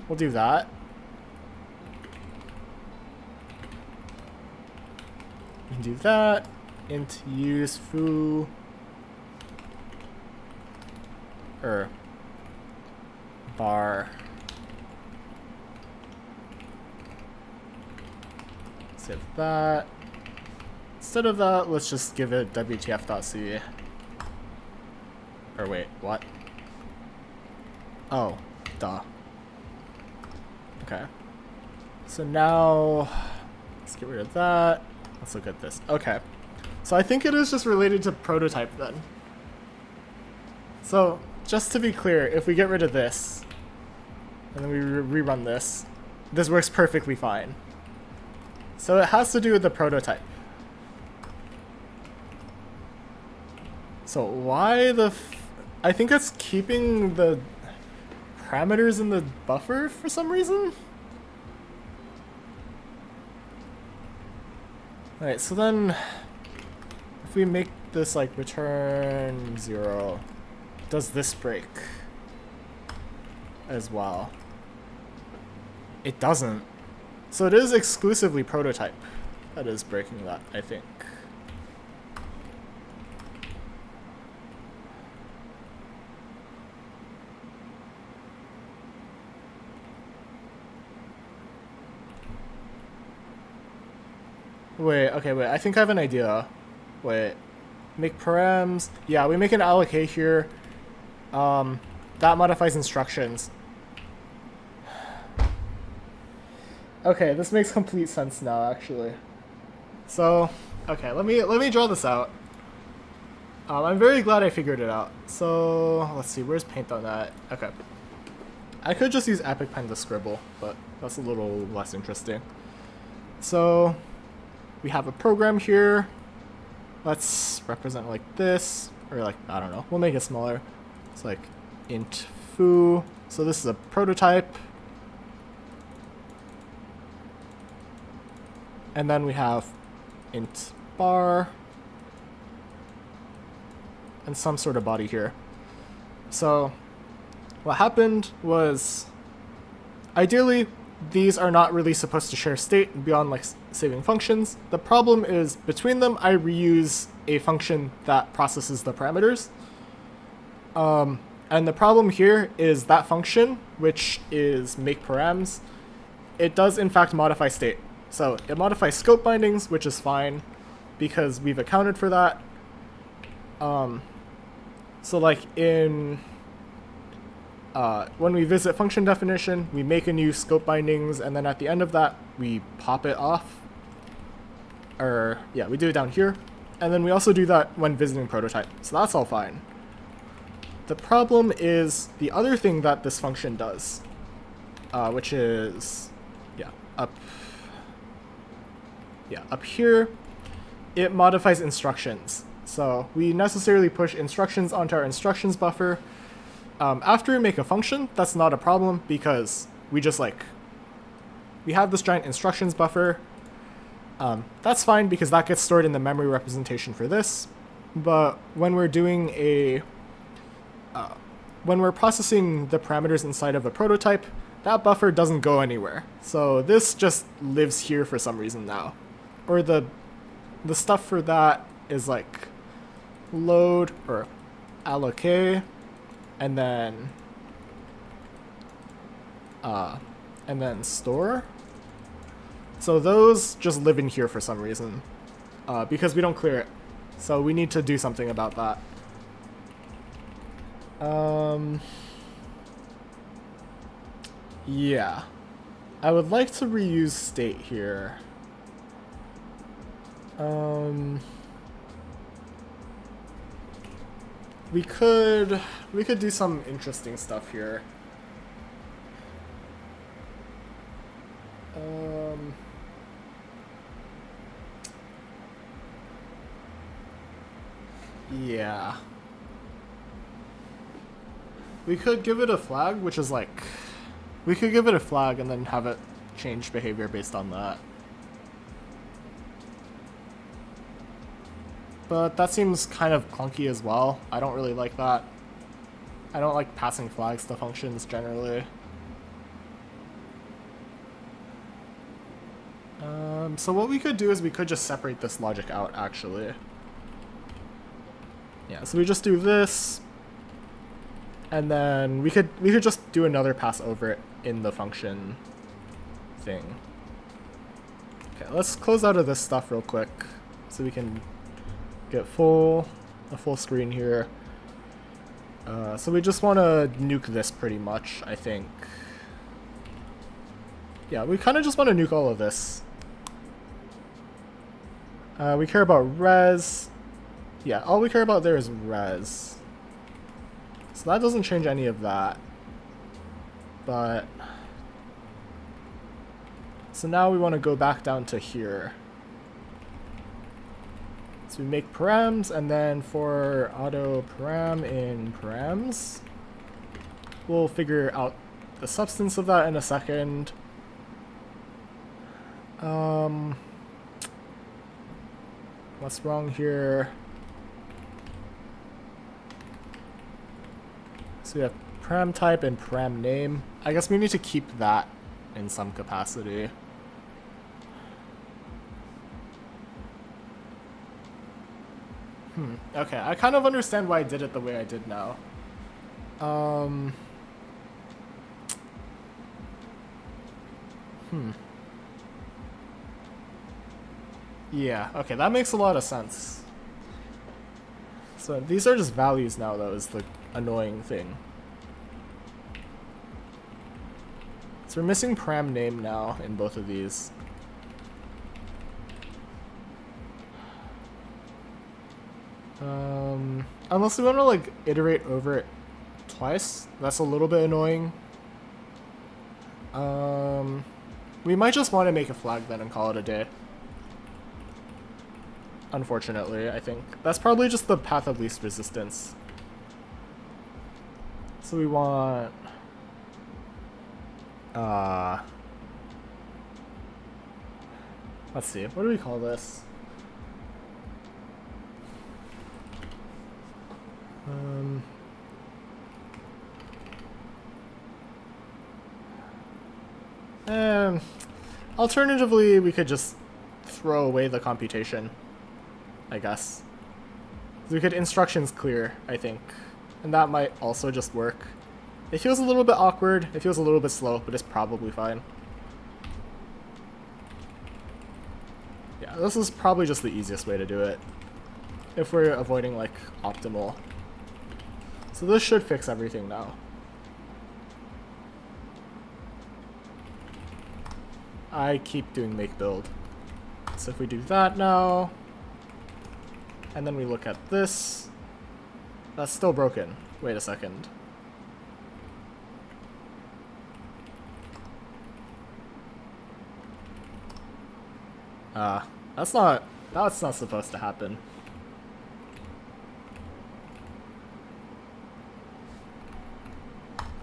We'll do that. We can do that. Int use foo... bar. Save that. Instead of that, let's just give it wtf.c. Or wait, what? Oh, duh. Okay. So now, let's get rid of that. Let's look at this. Okay. So I think it is just related to prototype then. So, just to be clear, if we get rid of this, and then we rerun this, this works perfectly fine. So it has to do with the prototype. So why the I think it's keeping the parameters in the buffer for some reason? Alright, so then if we make this like return 0, does this break as well? It doesn't. So it is exclusively prototype that is breaking that, I think. Wait, okay, wait, I think I have an idea. Wait, make params. Yeah, we make an allocate here. That modifies instructions. Okay, this makes complete sense now, actually. So, okay, let me draw this out. I'm very glad I figured it out. So, let's see, where's paint on that? Okay. I could just use Epic Pen to scribble, but that's a little less interesting. So, we have a program here. Let's represent it like this, or like, I don't know, we'll make it smaller. It's like int foo. So this is a prototype. And then we have int bar and some sort of body here. So what happened was, ideally, these are not really supposed to share state beyond like saving functions. The problem is between them, I reuse a function that processes the parameters. And the problem here is that function, which is make params, it does in fact modify state. So it modifies scope bindings, which is fine because we've accounted for that. So like in when we visit function definition, we make a new scope bindings, and then at the end of that, we pop it off. Or, yeah, we do it down here. And then we also do that when visiting prototype. So that's all fine. The problem is the other thing that this function does, which is, up here, it modifies instructions. So we necessarily push instructions onto our instructions buffer. After we make a function, that's not a problem because we just we have this giant instructions buffer, That's fine because that gets stored in the memory representation for this. But when we're doing when we're processing the parameters inside of a prototype, that buffer doesn't go anywhere. So this just lives here for some reason now. Or the stuff for that is like load or allocate and then store. So those just live in here for some reason because we don't clear it. So we need to do something about that. Yeah. I would like to reuse state here. We could do some interesting stuff here. Yeah. We could give it a flag, which is like... We could give it a flag and then have it change behavior based on that. But that seems kind of clunky as well. I don't really like that. I don't like passing flags to functions generally. So what we could do is we could just separate this logic out, actually. Yeah, so we just do this, and then we could just do another pass over it in the function thing. Okay, let's close out of this stuff real quick so we can get a full screen here. So we just want to nuke this pretty much, I think. Yeah, we kind of just want to nuke all of this. We care about res. Yeah, all we care about there is res. So that doesn't change any of that. But... So now we want to go back down to here. So we make params, and then for auto param in params, we'll figure out the substance of that in a second. What's wrong here? So we have param type and param name. I guess we need to keep that in some capacity. Okay, I kind of understand why I did it the way I did now. Yeah, okay, that makes a lot of sense. So these are just values now, though, is the annoying thing. So we're missing param name now in both of these. Unless we want to like iterate over it twice, that's a little bit annoying. We might just want to make a flag then and call it a day. Unfortunately, I think. That's probably just the path of least resistance. So we want... let's see, what do we call this? Alternatively, we could just throw away the computation, I guess. We could instructions clear, I think. And that might also just work. It feels a little bit awkward, it feels a little bit slow, but it's probably fine. Yeah, this is probably just the easiest way to do it, if we're avoiding, like, optimal. So this should fix everything now. I keep doing make build. So if we do that now, and then we look at this, that's still broken. Wait a second. That's not supposed to happen.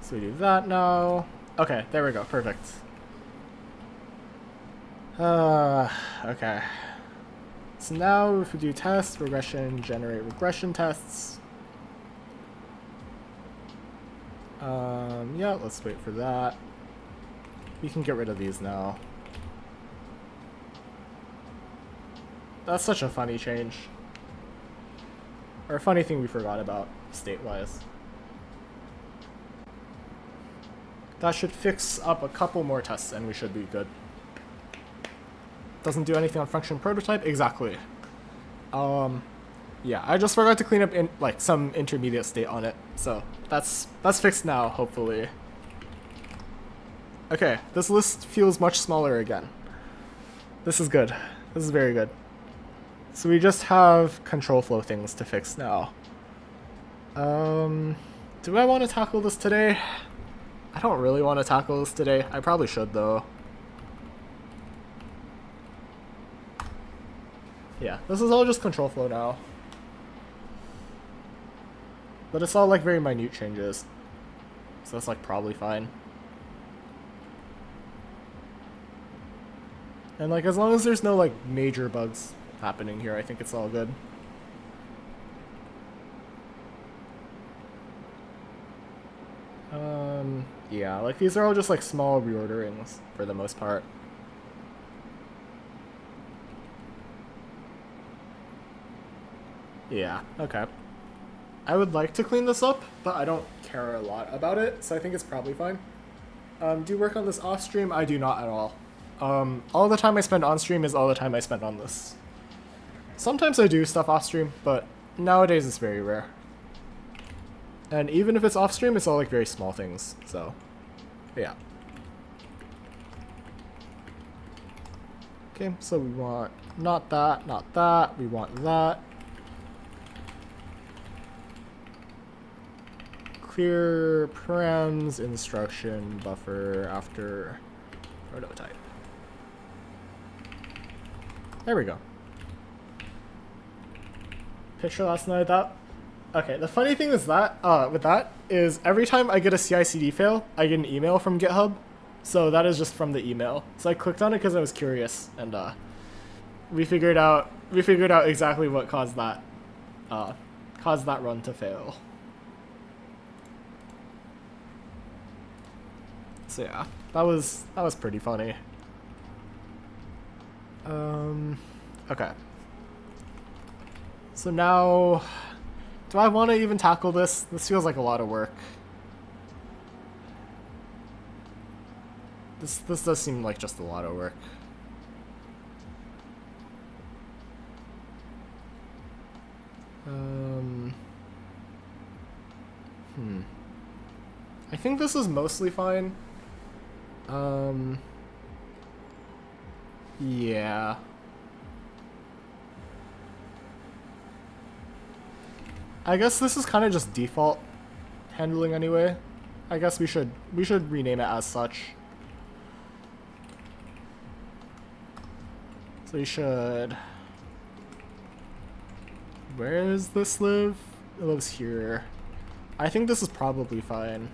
So we do that now. Okay, there we go, perfect. Okay. So now if we do test, regression, generate regression tests. Yeah, let's wait for that. We can get rid of these now. That's such a funny change. Or a funny thing we forgot about, state-wise. That should fix up a couple more tests and we should be good. Doesn't do anything on function prototype? Exactly. Yeah, I just forgot to clean up some intermediate state on it. So that's fixed now, hopefully. Okay, this list feels much smaller again. This is good. This is very good. So we just have control flow things to fix now. Do I want to tackle this today? I don't really want to tackle this today. I probably should though. Yeah, this is all just control flow now. But it's all like very minute changes. So that's like probably fine. And like as long as there's no like major bugs happening here, I think it's all good. Yeah, like these are all just like small reorderings for the most part. Yeah, okay. I would like to clean this up, but I don't care a lot about it, so I think it's probably fine. Do you work on this off stream? I do not at all. All the time I spend on stream is all the time I spend on this. Sometimes I do stuff off stream, but nowadays it's very rare. And even if it's off stream, it's all like very small things, so yeah. Okay, so we want not that, not that, we want that. Clear params instruction buffer after prototype. There we go. Picture last night that. Okay, the funny thing is that with that is every time I get a CI/CD fail, I get an email from GitHub. So that is just from the email. So I clicked on it because I was curious, and we figured out exactly what caused that run to fail. So yeah, that was pretty funny. Okay. So now, do I want to even tackle this? This feels like a lot of work. This does seem like just a lot of work. I think this is mostly fine. Yeah. I guess this is kind of just default handling anyway. I guess we should rename it as such. So you should... Where does this live? It lives here. I think this is probably fine.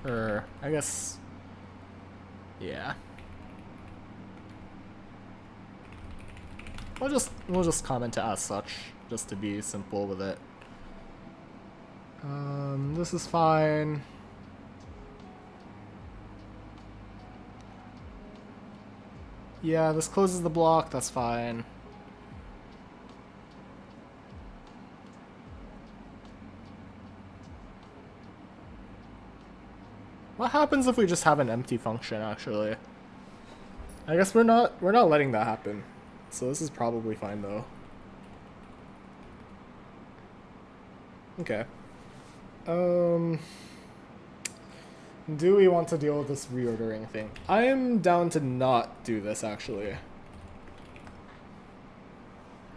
Or, I guess... Yeah. We'll just comment it as such, just to be simple with it. This is fine. Yeah, this closes the block, that's fine. What happens if we just have an empty function, actually? I guess we're not letting that happen. So this is probably fine though. Okay. Do we want to deal with this reordering thing? I am down to not do this actually.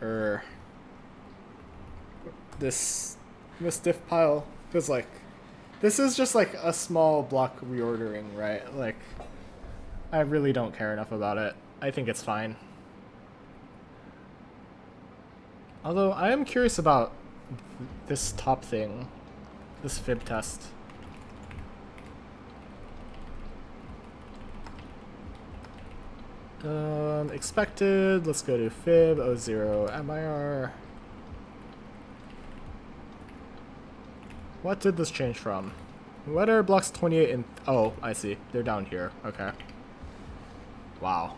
Or this diff pile, because like this is just like a small block reordering, right? Like I really don't care enough about it. I think it's fine. Although, I am curious about this top thing. This fib test. Expected, let's go to fib 00 MIR. What did this change from? What are blocks 28 and... oh, I see. They're down here. Okay. Wow.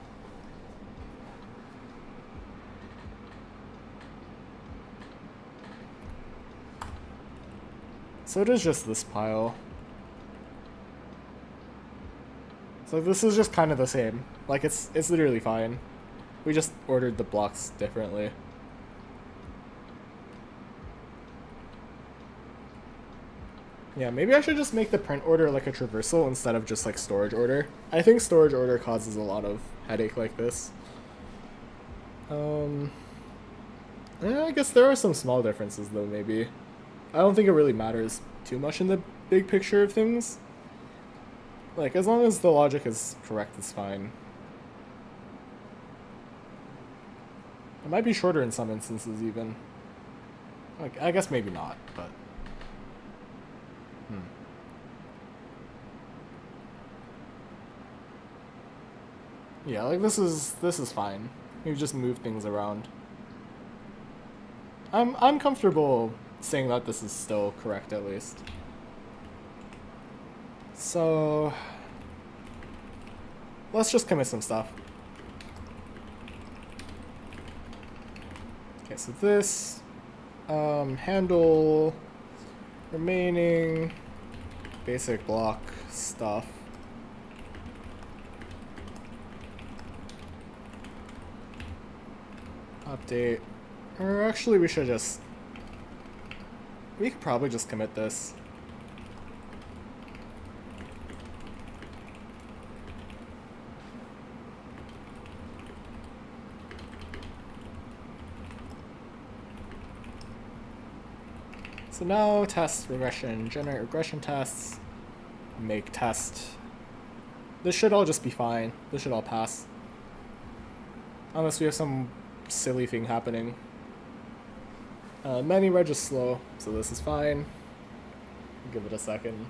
So it is just this pile. So this is just kind of the same. Like, it's literally fine. We just ordered the blocks differently. Yeah, maybe I should just make the print order like a traversal instead of just like storage order. I think storage order causes a lot of headache like this. Yeah, I guess there are some small differences though, maybe. I don't think it really matters too much in the big picture of things. Like, as long as the logic is correct, it's fine. It might be shorter in some instances even. Like, I guess maybe not, but... yeah, like this is fine. We've just moved things around. I'm comfortable saying that this is still correct at least. So let's just commit some stuff. Okay, so this handle remaining basic block stuff. Update. Or actually we should just... we could probably just commit this. So now test regression, generate regression tests, make test. This should all just be fine. This should all pass. Unless we have some silly thing happening. Many reg is slow, so this is fine. Give it a second.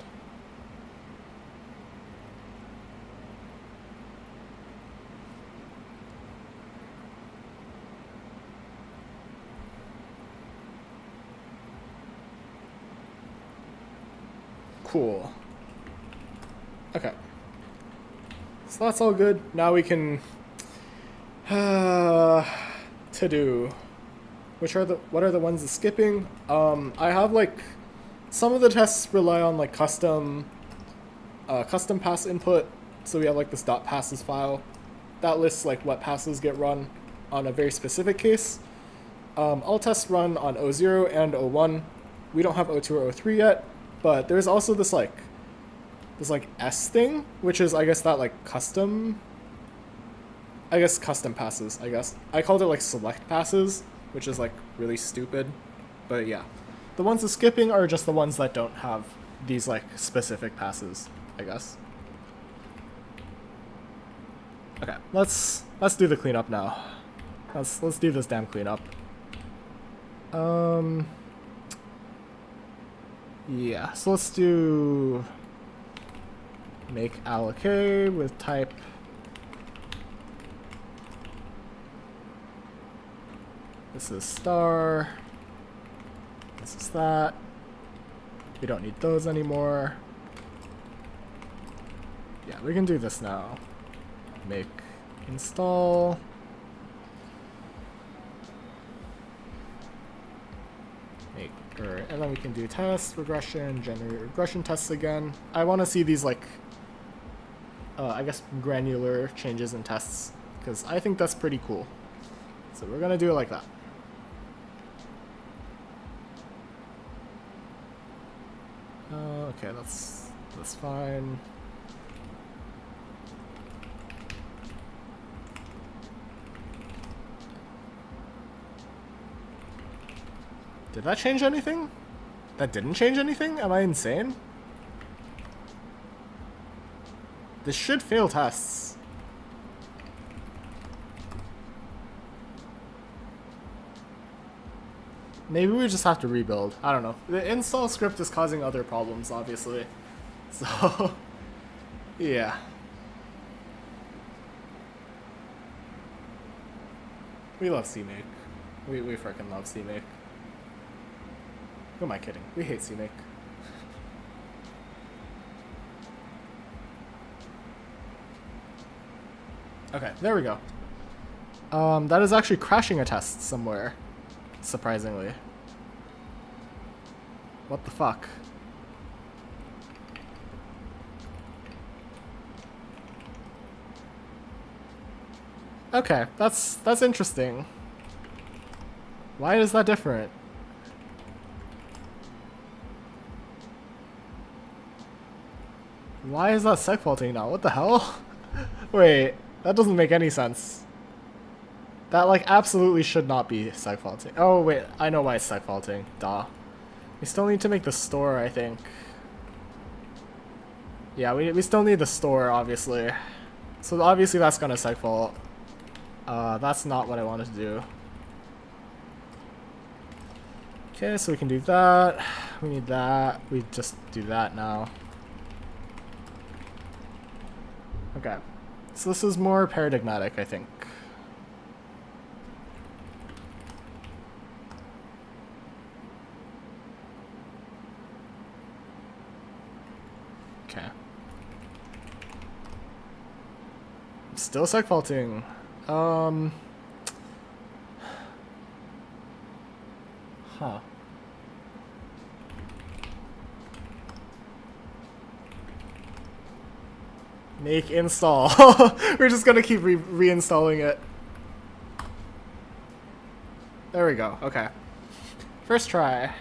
Cool. Okay. So that's all good. Now we can to do. What are the ones that's skipping? I have like some of the tests rely on like custom pass input. So we have like this .passes file that lists like what passes get run on a very specific case. All tests run on O0 and O1. We don't have O2 or O3 yet, but there's also this S thing, which is I guess that like custom passes, I guess. I called it like select passes, which is like really stupid. But yeah. The ones that's skipping are just the ones that don't have these like specific passes, I guess. Okay, let's do the cleanup now. Let's do this damn cleanup. Yeah, so let's do make allocate with type this is star, this is that. We don't need those anymore. Yeah, we can do this now. Make install. Make, and then we can do test, regression, generate regression tests again. I want to see these like, I guess granular changes in tests, because I think that's pretty cool. So we're gonna do it like that. Okay, that's fine. Did that change anything? That didn't change anything? Am I insane? This should fail tests. Maybe we just have to rebuild. I don't know. The install script is causing other problems, obviously. So, yeah. We love CMake. We freaking love CMake. Who am I kidding? We hate CMake. Okay, there we go. That is actually crashing a test somewhere, surprisingly. What the fuck? Okay, that's interesting. Why is that different? Why is that seg faulting now? What the hell? Wait, that doesn't make any sense. That, like, absolutely should not be seg faulting. Oh, wait, I know why it's seg faulting. Duh. We still need to make the store, I think. Yeah, we still need the store, obviously. So obviously that's gonna seg fault. That's not what I wanted to do. Okay, so we can do that. We need that. We just do that now. Okay. So this is more paradigmatic, I think. Okay. Still seg faulting. Huh. Make install. We're just gonna keep reinstalling it. There we go. Okay. First try.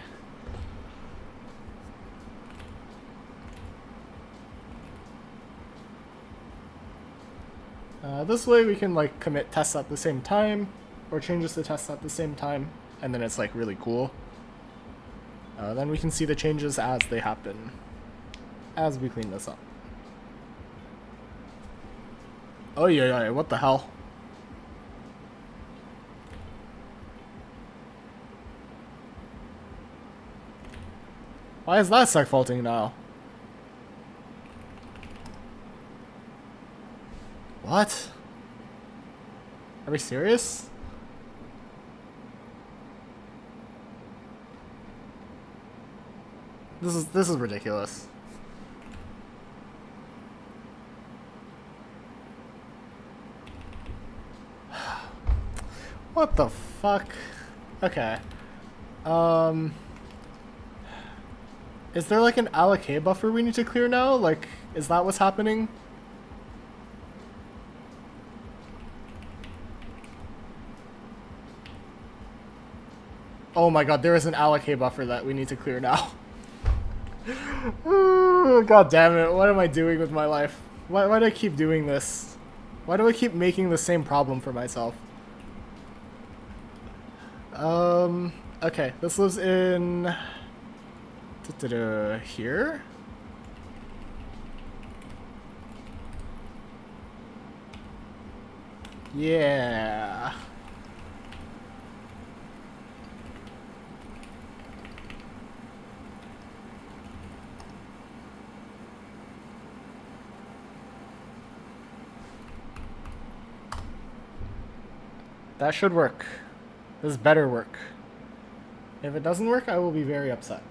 This way we can like commit tests at the same time, or changes to tests at the same time, and then it's like really cool. Then we can see the changes as they happen, as we clean this up. Oh yeah, what the hell? Why is that seg faulting now? What? Are we serious? This is ridiculous. What the fuck? Okay. Is there like an alloc buffer we need to clear now? Like, is that what's happening? Oh my god, there is an alloc buffer that we need to clear now. God damn it, what am I doing with my life? Why do I keep doing this? Why do I keep making the same problem for myself? Okay, this lives in... here? Yeah. That should work. This better work. If it doesn't work, I will be very upset.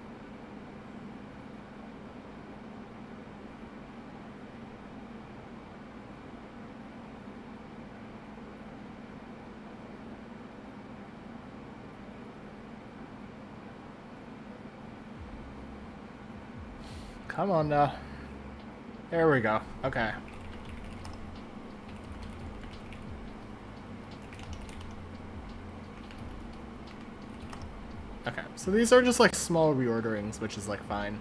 Come on now. There we go. Okay. Okay, so these are just like small reorderings, which is like fine.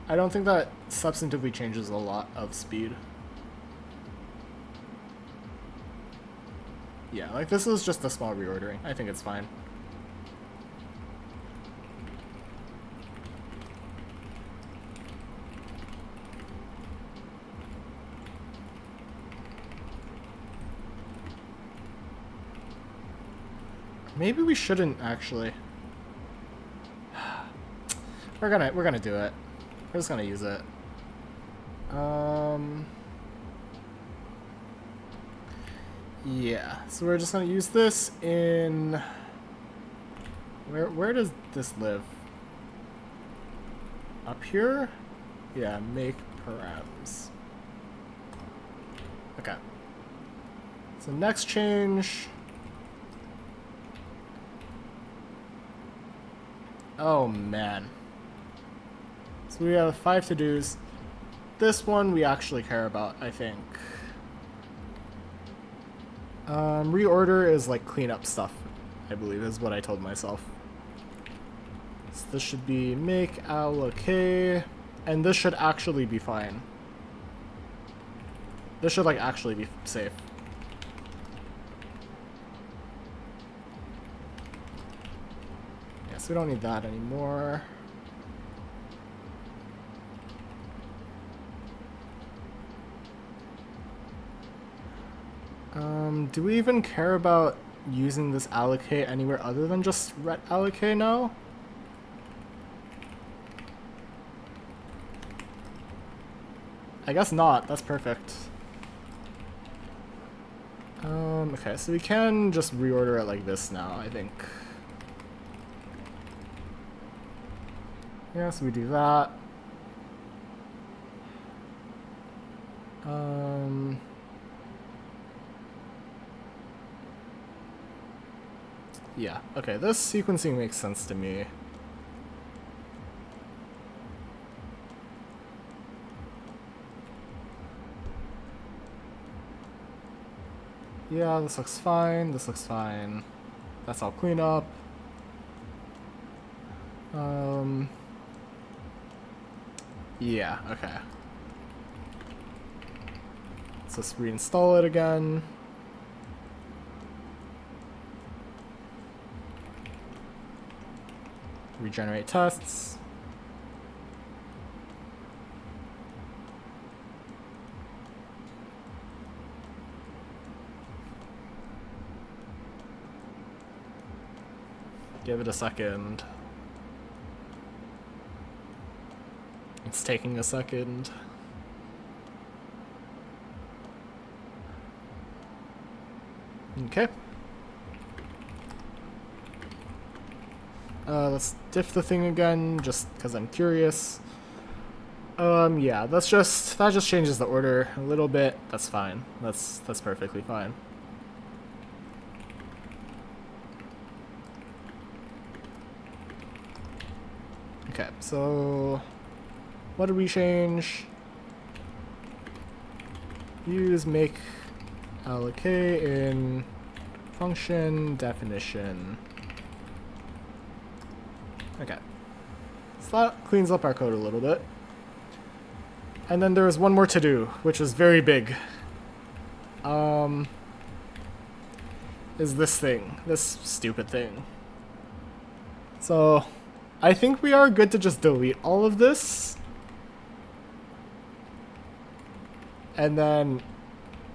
I don't think that substantively changes a lot of speed. Yeah, like this is just a small reordering. I think it's fine. Maybe we shouldn't actually. We're gonna do it. We're just gonna use it. Yeah, so we're just gonna use this in... Where does this live? Up here? Yeah, make params. Okay. So next change... Oh man. So we have 5 to-dos. This one we actually care about, I think. Reorder is like cleanup stuff, I believe, is what I told myself. So this should be make allocate, and this should actually be fine. This should like actually be safe. Yes, we don't need that anymore. Do we even care about using this allocate anywhere other than just ret allocate now? I guess not. That's perfect. Okay, so we can just reorder it like this now, I think. Yeah, so we do that. Yeah, okay, this sequencing makes sense to me. Yeah, this looks fine, this looks fine. That's all cleanup. Yeah, okay. Let's just reinstall it again. Regenerate tests. Give it a second. It's taking a second. Okay. Let's diff the thing again, just because I'm curious. Yeah, that just changes the order a little bit. That's fine. That's perfectly fine. Okay, so what did we change? Use make allocate in function definition. Okay. So that cleans up our code a little bit. And then there is one more to do, which is very big. Is this thing. This stupid thing. So, I think we are good to just delete all of this. And then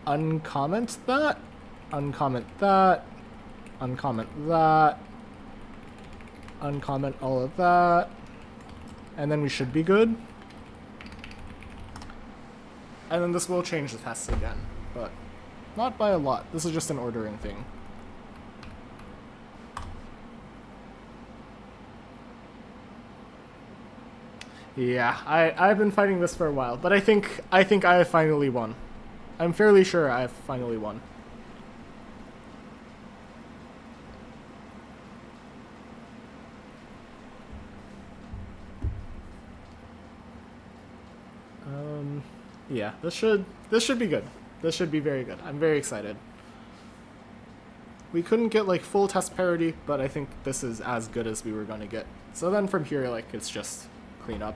uncomment that, uncomment that, uncomment that, uncomment all of that, and then we should be good. And then this will change the tests again, but not by a lot. This is just an ordering thing. Yeah, I've been fighting this for a while, but I think I have finally won. I'm fairly sure I've finally won. Yeah, this should be good. This should be very good. I'm very excited. We couldn't get like full test parity, but I think this is as good as we were going to get. So then from here, like, it's just cleanup,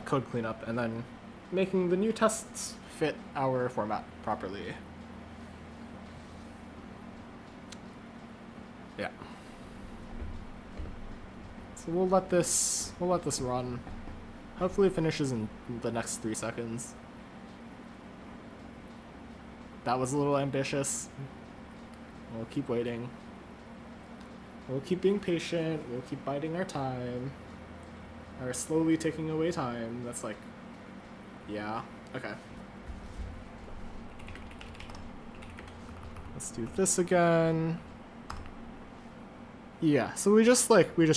code cleanup, and then making the new tests fit our format properly. Yeah. So we'll let this run. Hopefully it finishes in the next 3 seconds. That was a little ambitious. We'll keep waiting. We'll keep being patient. We'll keep biding our time. Or slowly taking away time. That's like, yeah. Okay. Let's do this again. Yeah, so we just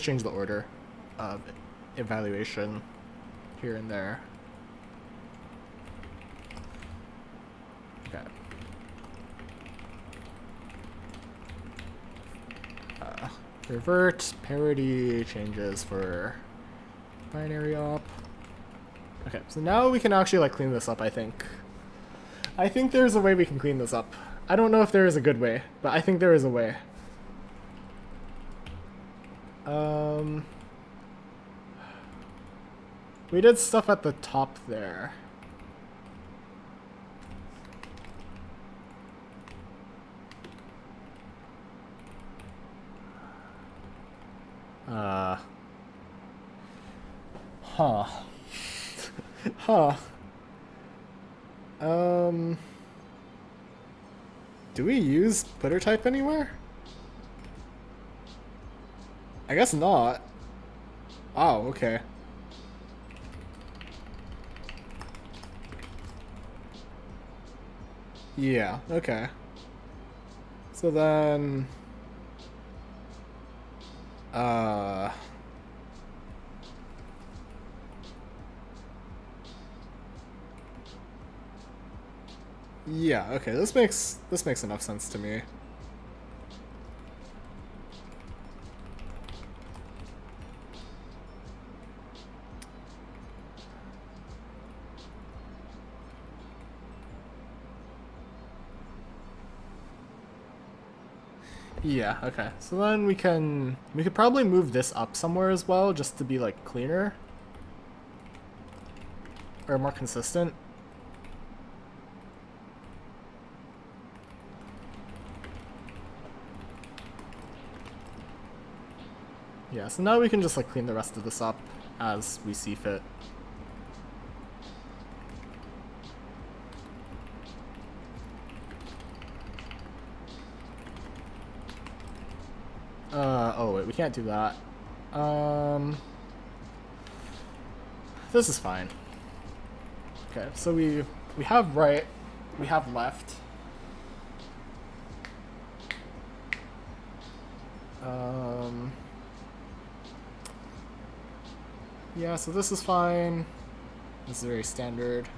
changed the order of evaluation here and there. Okay. Revert, parity changes for binary op. Okay, so now we can actually like clean this up, I think. I think there's a way we can clean this up. I don't know if there is a good way, but I think there is a way. We did stuff at the top there. Huh. Huh. Do we use Twitter type anywhere? I guess not. Oh, okay. Yeah, okay. So then... Yeah, okay, this makes enough sense to me. Yeah, okay. So then we could probably move this up somewhere as well, just to be like cleaner. Or more consistent. Yeah, so now we can just like clean the rest of this up as we see fit. Oh wait, we can't do that. This is fine. Okay, so we have right, we have left. Yeah, so this is fine. This is very standard.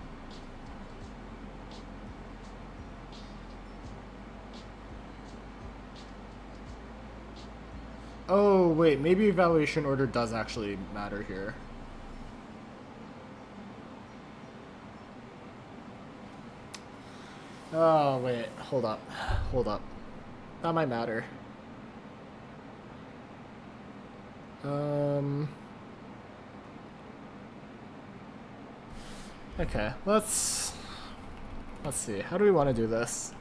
Oh, wait, maybe evaluation order does actually matter here. Oh, wait, hold up. Hold up. That might matter. Okay, let's see. How do we want to do this?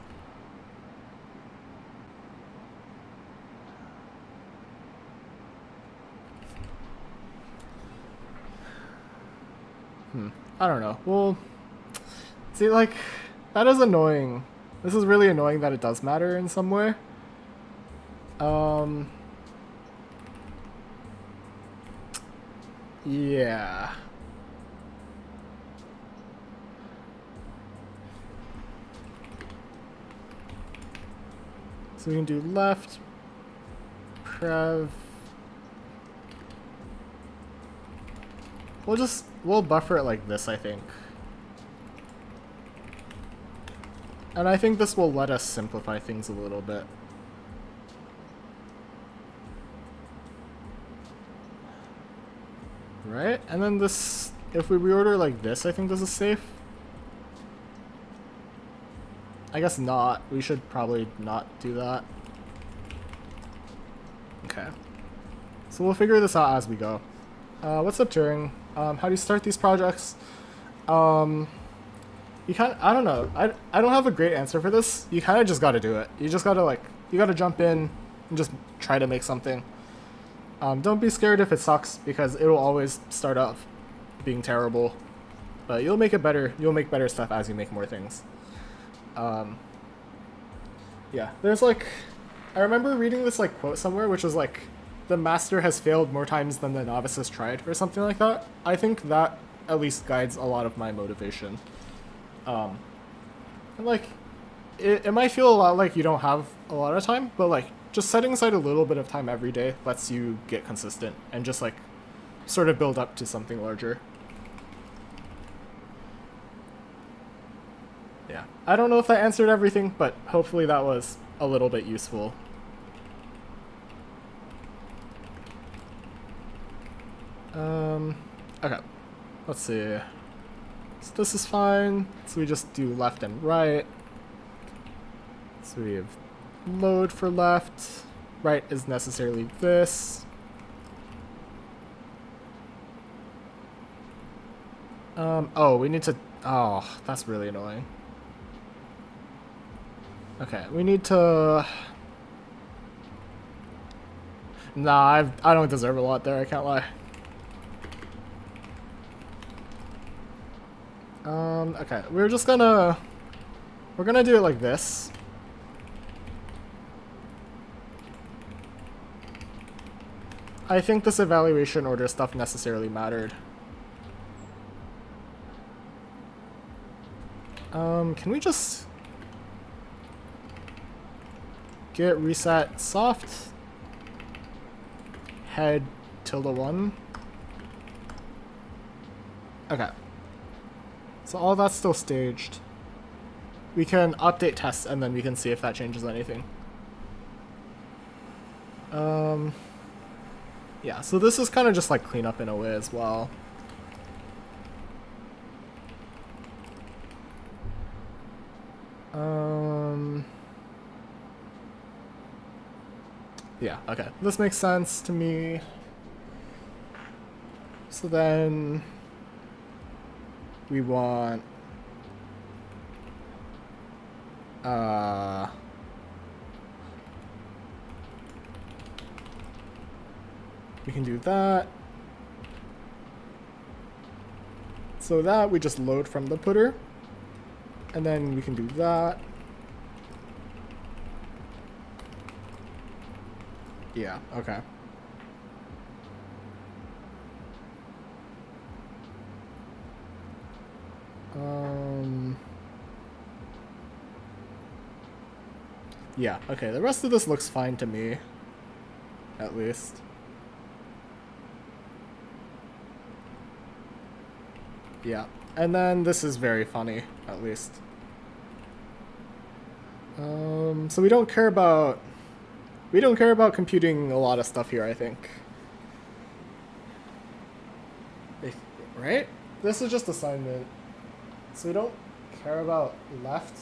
I don't know. Well, see, like, that is annoying. This is really annoying that it does matter in some way. Yeah. So we can do left, prev. We'll buffer it like this, I think. And I think this will let us simplify things a little bit. Right? And then this, if we reorder like this, I think this is safe. I guess not. We should probably not do that. Okay. So we'll figure this out as we go. What's up, Turing? How do you start these projects? You I don't know. I don't have a great answer for this. You kind of just got to do it. You just got to you got to jump in and just try to make something. Don't be scared if it sucks, because it will always start off being terrible. But you'll make it better. You'll make better stuff as you make more things. Yeah, there's I remember reading this like quote somewhere, which was like, "The master has failed more times than the novice has tried," or something like that. I think that at least guides a lot of my motivation. And like, it might feel a lot like you don't have a lot of time, but like just setting aside a little bit of time every day lets you get consistent and just like sort of build up to something larger. Yeah, I don't know if that answered everything, but hopefully that was a little bit useful. Okay, let's see. So this is fine. So we just do left and right. So we have load for left. Right is necessarily this. Oh, we need to, oh, that's really annoying. Okay, we need to, nah, I don't deserve a lot there, I can't lie. Okay, we're gonna do it like this. I think this evaluation order stuff necessarily mattered. Can we just get reset soft? Head tilde1. Okay. So all that's still staged. We can update tests and then we can see if that changes anything. Yeah, so this is kind of just like cleanup in a way as well. Yeah, okay. This makes sense to me. So then we want we can do that. So that we just load from the putter. And then we can do that. Yeah, okay. Yeah, okay, the rest of this looks fine to me. At least. Yeah, and then this is very funny, at least. So we don't care about computing a lot of stuff here, I think. Right? This is just assignment. So we don't care about left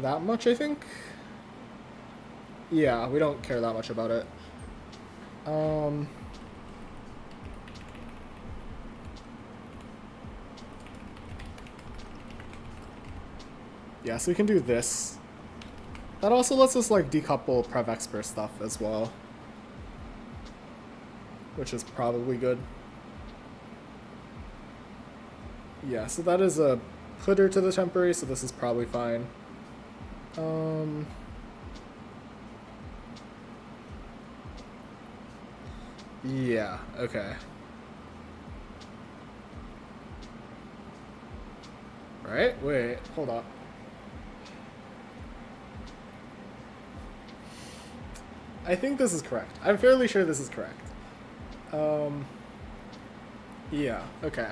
that much, I think. Yeah, we don't care that much about it. Yeah, so we can do this. That also lets us like decouple prev expert stuff as well, which is probably good. Yeah, so that is a putter to the temporary, so this is probably fine. Yeah, okay. Right? Wait, hold up. I think this is correct. I'm fairly sure this is correct. Yeah, okay.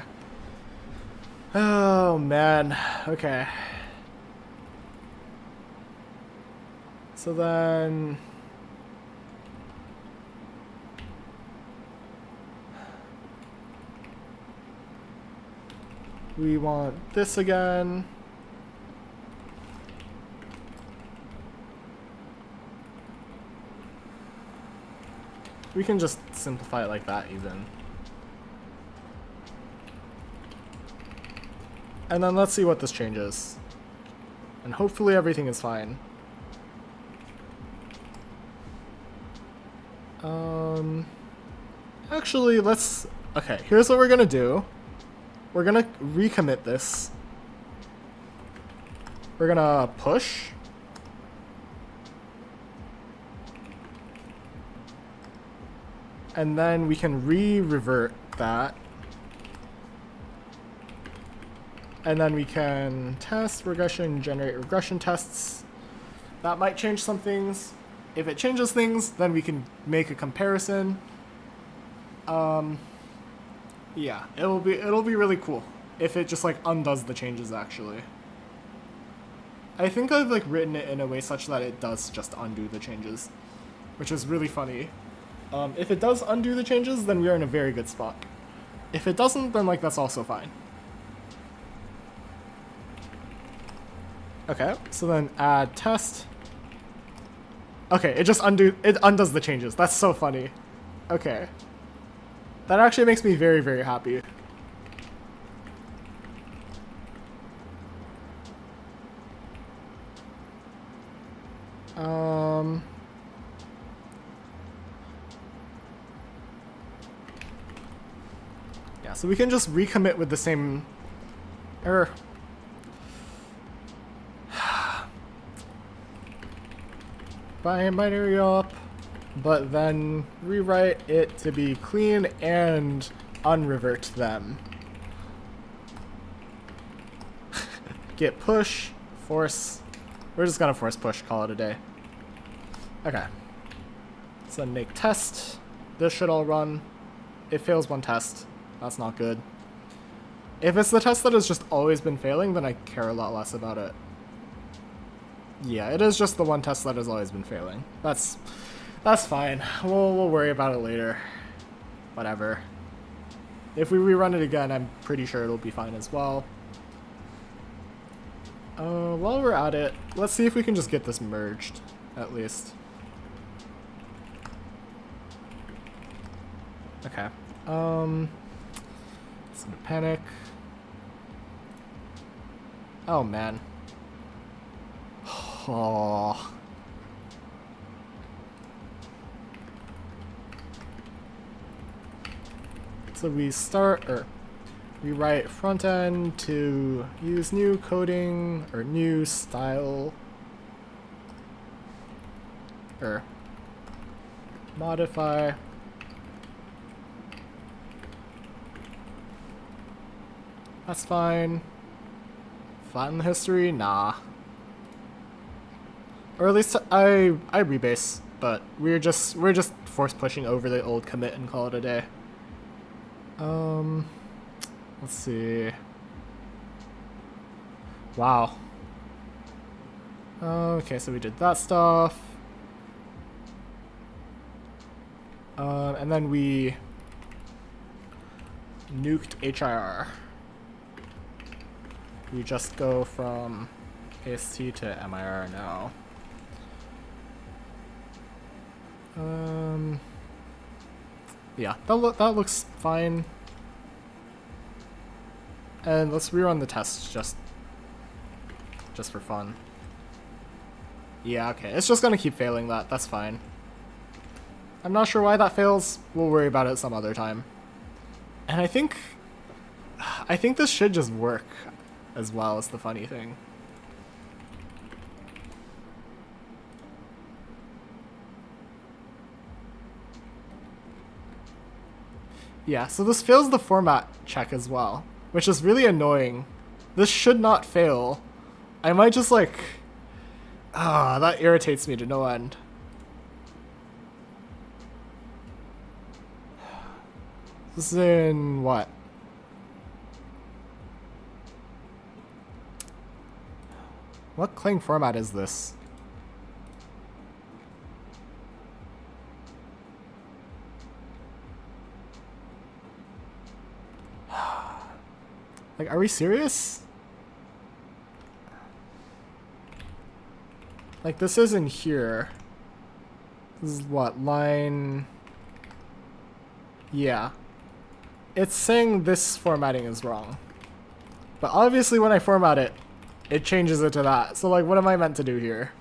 Oh, man. Okay. So then... we want this again. We can just simplify it like that even. And then let's see what this changes. And hopefully everything is fine. Actually, let's... okay, here's what we're gonna do. We're gonna recommit this. We're gonna push. And then we can revert that. And then we can test regression, generate regression tests. That might change some things. If it changes things, then we can make a comparison. Yeah, it'll be really cool if it just like undoes the changes actually. I think I've like written it in a way such that it does just undo the changes, which is really funny. If it does undo the changes, then we are in a very good spot. If it doesn't, then like that's also fine. Okay, so then add test. Okay, it undoes the changes. That's so funny. Okay. That actually makes me very, very happy. Yeah, so we can just recommit with the same error. Binary up, but then rewrite it to be clean and unrevert them. Git push, force. We're just gonna force push, call it a day. Okay. So then make test. This should all run. It fails one test. That's not good. If it's the test that has just always been failing, then I care a lot less about it. Yeah, it is just the one test that has always been failing. That's fine. We'll worry about it later. Whatever. If we rerun it again, I'm pretty sure it'll be fine as well. While we're at it, let's see if we can just get this merged, at least. Okay. It's gonna panic. Oh man. Oh. So we write front end to use new coding or new style or modify. That's fine. Flatten the history? Nah. Or at least I rebase, but we're just force pushing over the old commit and call it a day. Let's see. Wow. Okay, so we did that stuff. And then we nuked HIR. We just go from AST to MIR now. Yeah, that looks fine. And let's rerun the test just for fun. Yeah, okay. It's just gonna keep failing that. That's fine. I'm not sure why that fails. We'll worry about it some other time. And I think this should just work as well, as the funny thing. Yeah, so this fails the format check as well, which is really annoying. This should not fail. I might just like... that irritates me to no end. This is in what? What Clang format is this? Like, are we serious? Like, this isn't here. This is what, line... Yeah. It's saying this formatting is wrong. But obviously when I format it, it changes it to that. So, like, what am I meant to do here?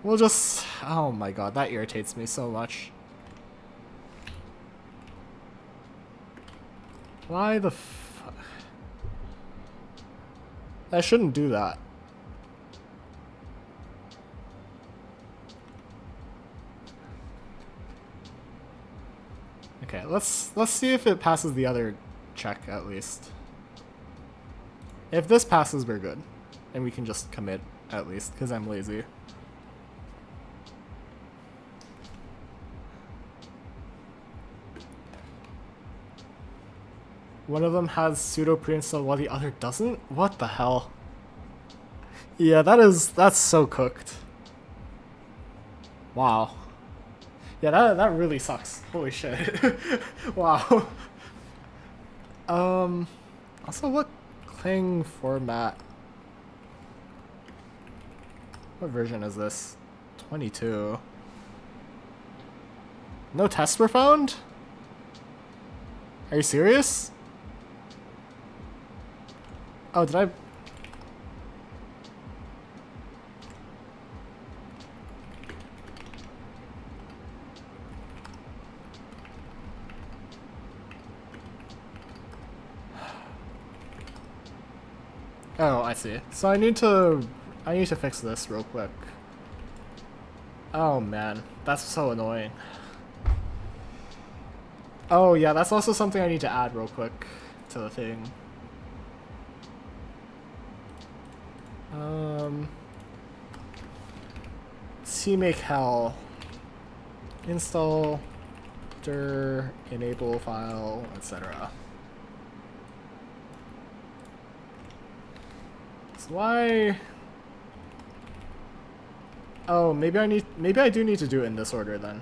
We'll just... Oh my god, that irritates me so much. Why the fuck? I shouldn't do that. Okay, let's see if it passes the other check at least. If this passes, we're good. And we can just commit at least, because I'm lazy. One of them has sudo pre-installed while the other doesn't? What the hell? Yeah, that's so cooked. Wow. Yeah, that really sucks. Holy shit. Wow. Also what Clang format? What version is this? 22. No tests were found? Are you serious? Oh, did I... Oh, I see. So I need to fix this real quick. Oh man, that's so annoying. Oh yeah, that's also something I need to add real quick to the thing. CMake hell. Install dir enable file, etc. So why? Oh, maybe I do need to do it in this order then.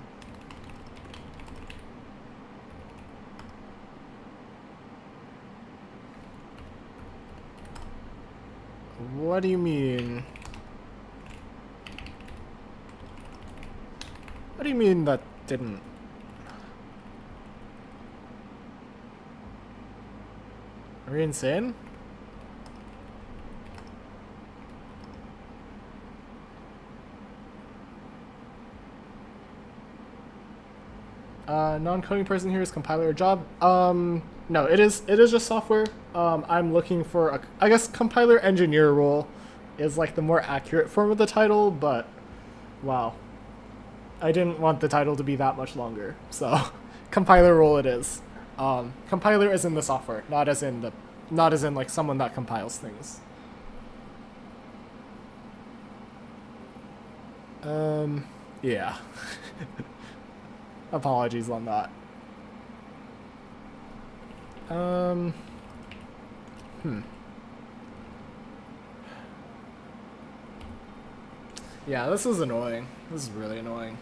What do you mean? What do you mean that didn't? Are we insane? Non-coding person here is compiler job. No, it is just software. I'm looking for I guess compiler engineer role is like the more accurate form of the title, but wow. I didn't want the title to be that much longer, so compiler role it is. Compiler is in the software, not as in like someone that compiles things. Yeah. Apologies on that. Yeah, this is annoying. This is really annoying.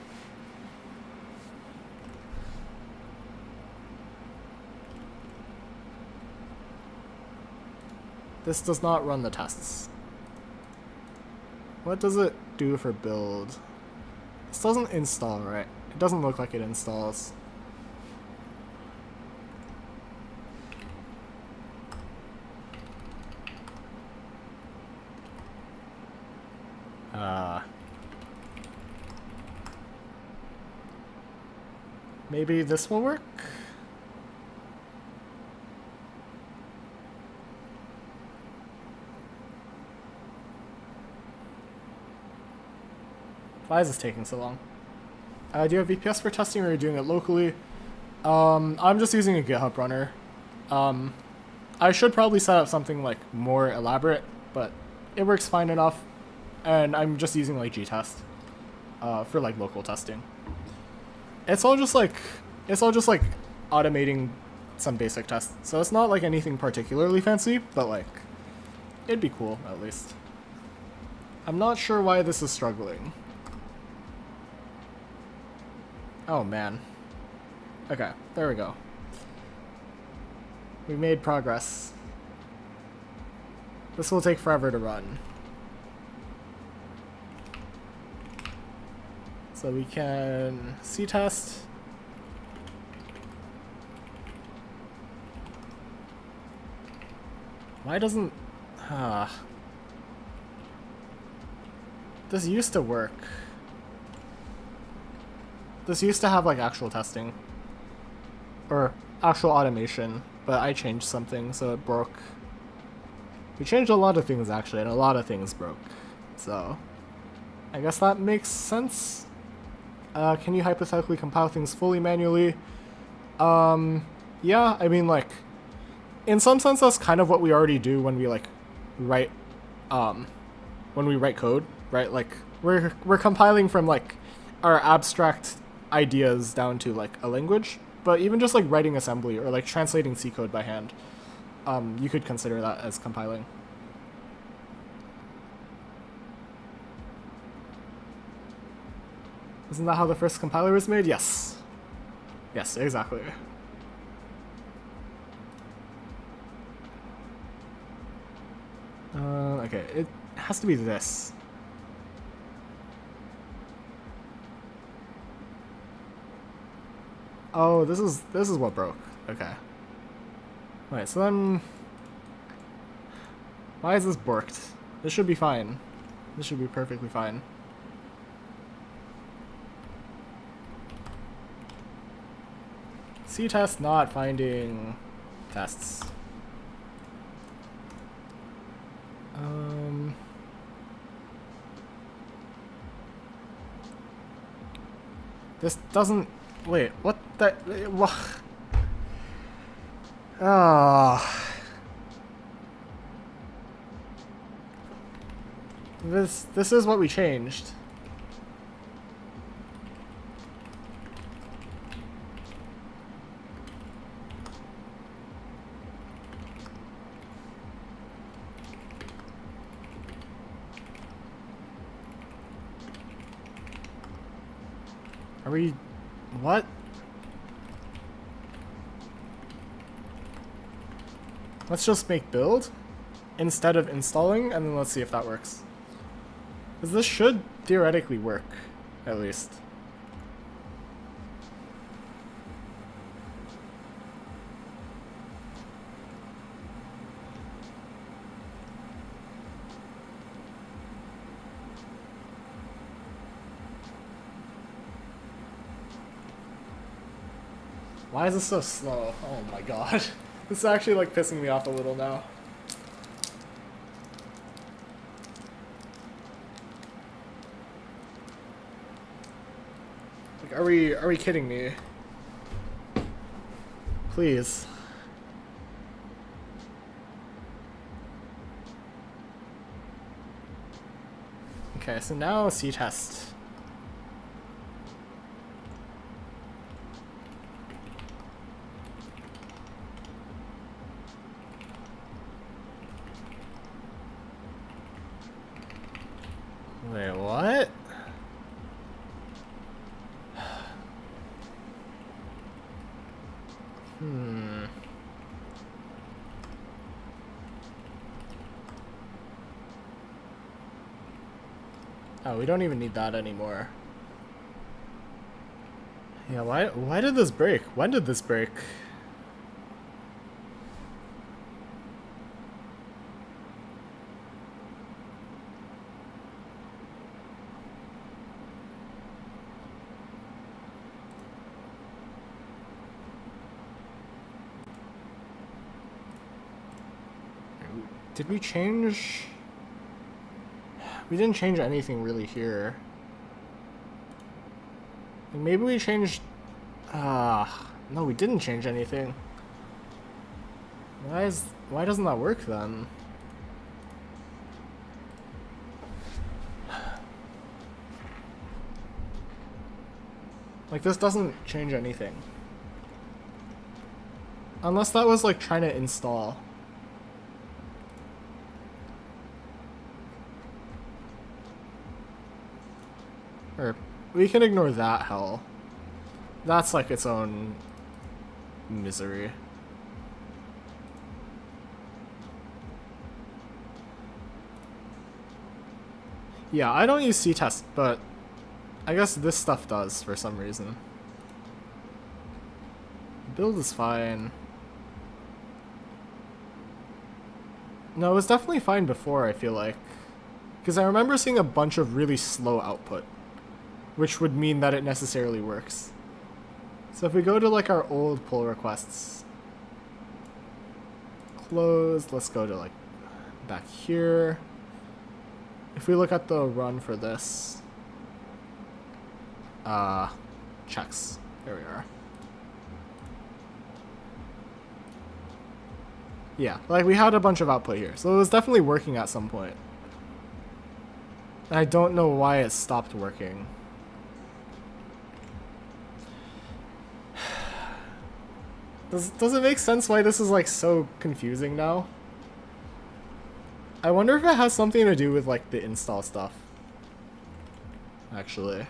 This does not run the tests. What does it do for build? This doesn't install, right? It doesn't look like it installs. Maybe this will work? Why is this taking so long? Do you have VPS for testing or are you doing it locally? I'm just using a GitHub runner. I should probably set up something like more elaborate, but it works fine enough. And I'm just using like gtest for like local testing. It's all just like automating some basic tests. So it's not like anything particularly fancy, but like it'd be cool at least. I'm not sure why this is struggling. Oh man. Okay, there we go. We made progress. This will take forever to run. So we can C-test. Why doesn't... This used to work. This used to have like actual testing. Or actual automation, but I changed something so it broke. We changed a lot of things actually, and a lot of things broke. So, I guess that makes sense. Can you hypothetically compile things fully manually? Yeah, I mean, like, in some sense, that's kind of what we already do when we, like, write, when we write code, right? Like, we're compiling from, like, our abstract ideas down to, like, a language. But even just, like, writing assembly or, like, translating C code by hand, you could consider that as compiling. Isn't that how the first compiler was made? Yes. Yes, exactly. Okay, it has to be this. Oh, this is what broke. Okay. Wait, so then why is this borked? This should be fine. This should be perfectly fine. C test not finding tests. This doesn't. Wait, what the? What? Ah. This is what we changed. Are we... what? Let's just make build instead of installing, and then let's see if that works. Because this should theoretically work, at least. Why is this so slow? Oh my god. This is actually like pissing me off a little now. Like, are we kidding me? Please. Okay, so now C test. Wait, what? Oh, we don't even need that anymore. Yeah, why did this break? When did this break? Did we change? We didn't change anything really here. And maybe we changed... no, we didn't change anything. Why doesn't that work then? Like, this doesn't change anything. Unless that was like trying to install. Or we can ignore that hell. That's like its own misery. Yeah, I don't use C-test, but I guess this stuff does for some reason. Build is fine. No, it was definitely fine before, I feel like. Because I remember seeing a bunch of really slow output, which would mean that it necessarily works. So if we go to like our old pull requests, close, let's go to like back here. If we look at the run for this, checks, there we are. Yeah, like we had a bunch of output here, so it was definitely working at some point. I don't know why it stopped working. Does it make sense why this is like so confusing now? I wonder if it has something to do with like the install stuff. Actually.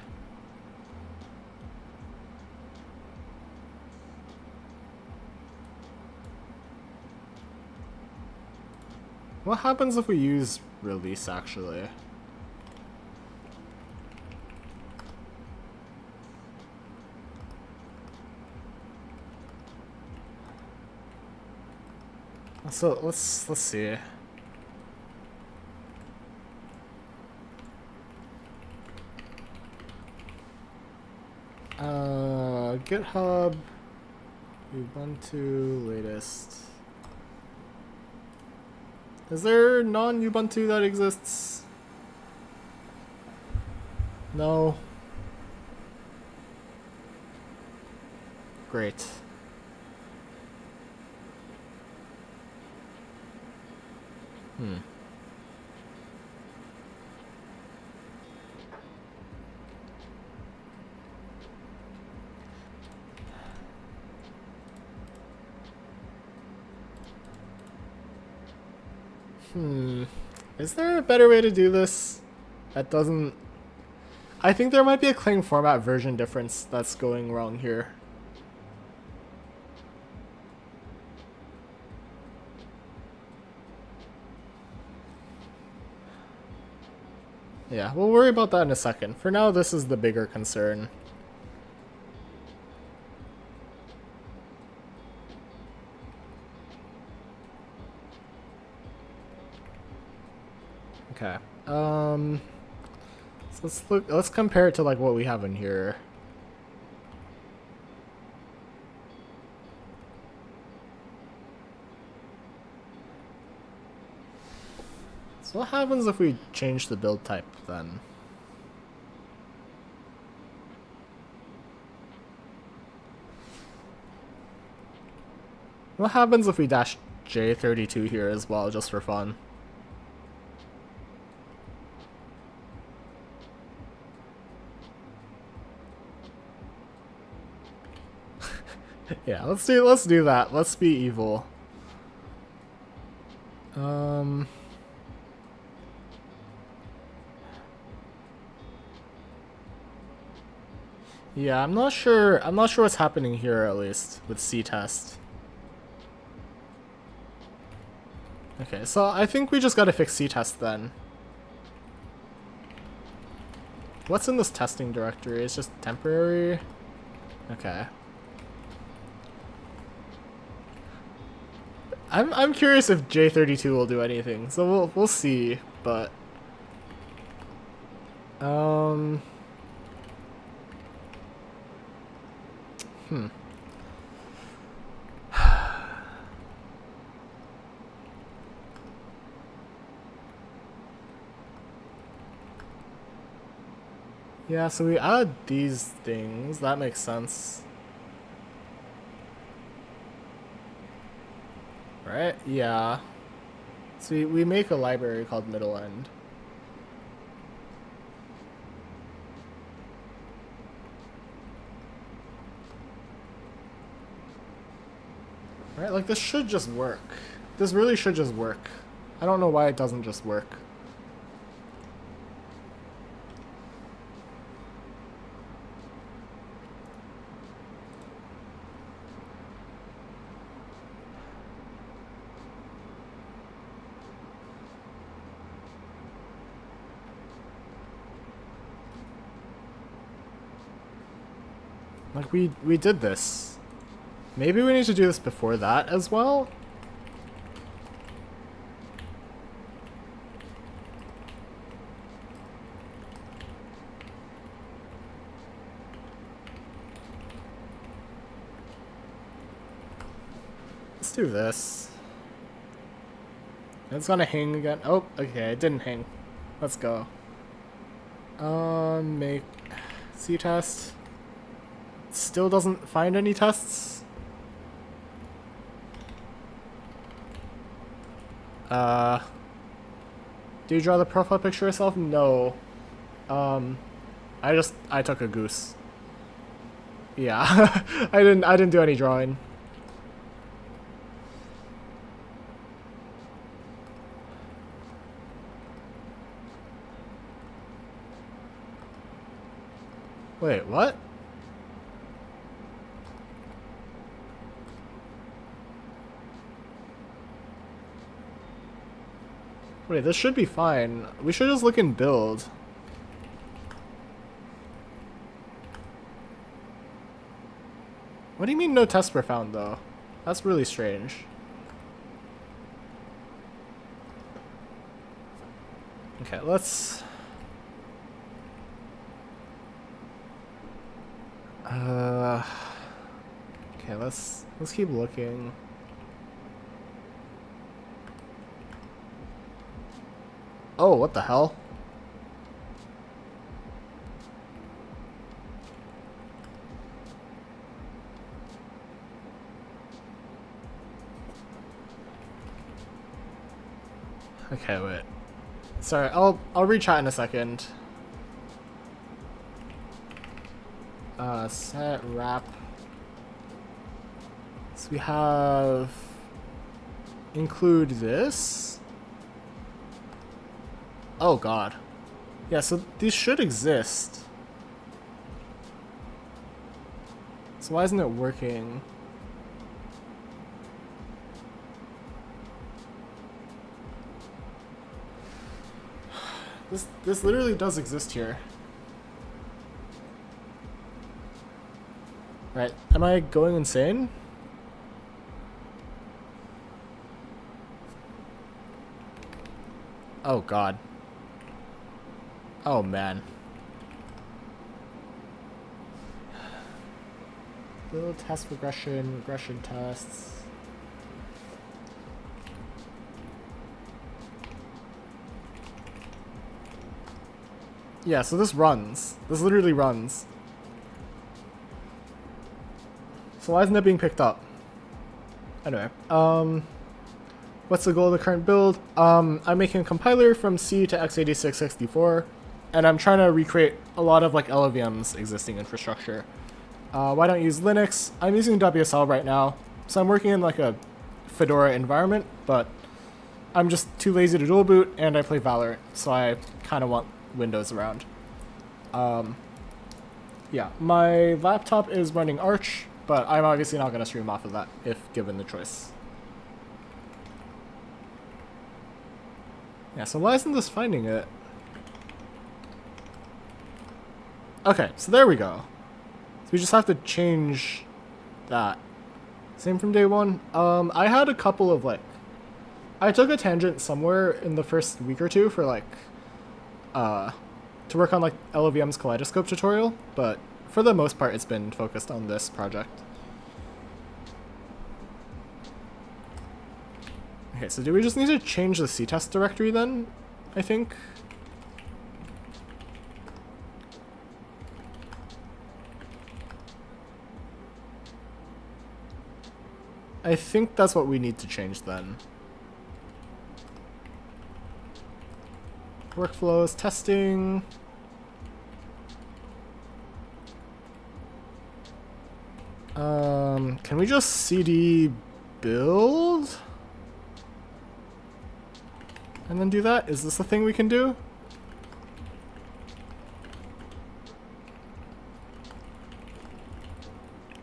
What happens if we use release actually? So let's see. GitHub, Ubuntu latest. Is there non-Ubuntu that exists? No. Great. Is there a better way to do this? That doesn't... I think there might be a cling format version difference that's going wrong here. Yeah, we'll worry about that in a second. For now, this is the bigger concern. Okay. So let's compare it to like what we have in here. So what happens if we change the build type then? What happens if we dash J32 here as well, just for fun? Yeah, let's do that. Let's be evil. Yeah, I'm not sure what's happening here at least with C-test. Okay, so I think we just gotta fix C-test then. What's in this testing directory? It's just temporary? Okay. I'm curious if J32 will do anything, so we'll see, but yeah, so we add these things, that makes sense. Right? Yeah. So we make a library called middle end. Right? Like this should just work. This really should just work. I don't know why it doesn't just work. Like we did this. Maybe we need to do this before that as well? Let's do this. It's gonna hang again. Oh, okay, it didn't hang. Let's go. Make C-test. Still doesn't find any tests. Uh, do you draw the profile picture yourself? No. I took a goose. Yeah, I didn't do any drawing. Wait, what? Wait, this should be fine. We should just look in build. What do you mean no tests were found, though? That's really strange. Okay, let's... Okay, let's keep looking. Oh, what the hell? Okay, wait. Sorry, I'll re-chat in a second. Set wrap. So we have include this. Oh god. Yeah, so these should exist. So why isn't it working? This literally does exist here. Right, am I going insane? Oh god. Oh man. Little test regression tests. Yeah, so this runs. This literally runs. So why isn't it being picked up? Anyway, what's the goal of the current build? I'm making a compiler from C to x86-64, and I'm trying to recreate a lot of like LLVM's existing infrastructure. Why don't I use Linux? I'm using WSL right now, so I'm working in like a Fedora environment, but I'm just too lazy to dual boot, and I play Valorant, so I kind of want Windows around. Yeah, my laptop is running Arch, but I'm obviously not going to stream off of that if given the choice. Yeah, so why isn't this finding it? Okay, so there we go. So we just have to change that. Same from day one. I had a couple of like... I took a tangent somewhere in the first week or two for like... to work on like LLVM's kaleidoscope tutorial, but for the most part it's been focused on this project. Okay, so do we just need to change the ctest directory then, I think? I think that's what we need to change then. Workflows, testing. Can we just cd build? And then do that? Is this a thing we can do?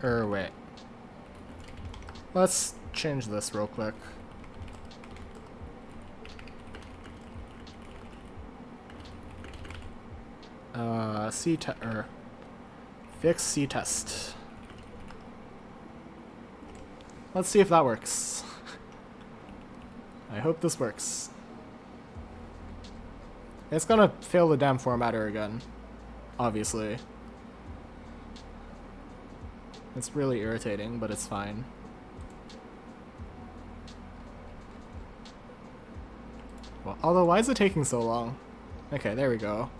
Wait. Let's change this real quick. Fix ctest. Let's see if that works. I hope this works. It's gonna fail the damn formatter again, obviously. It's really irritating, but it's fine. Well, although, why is it taking so long? Okay, there we go.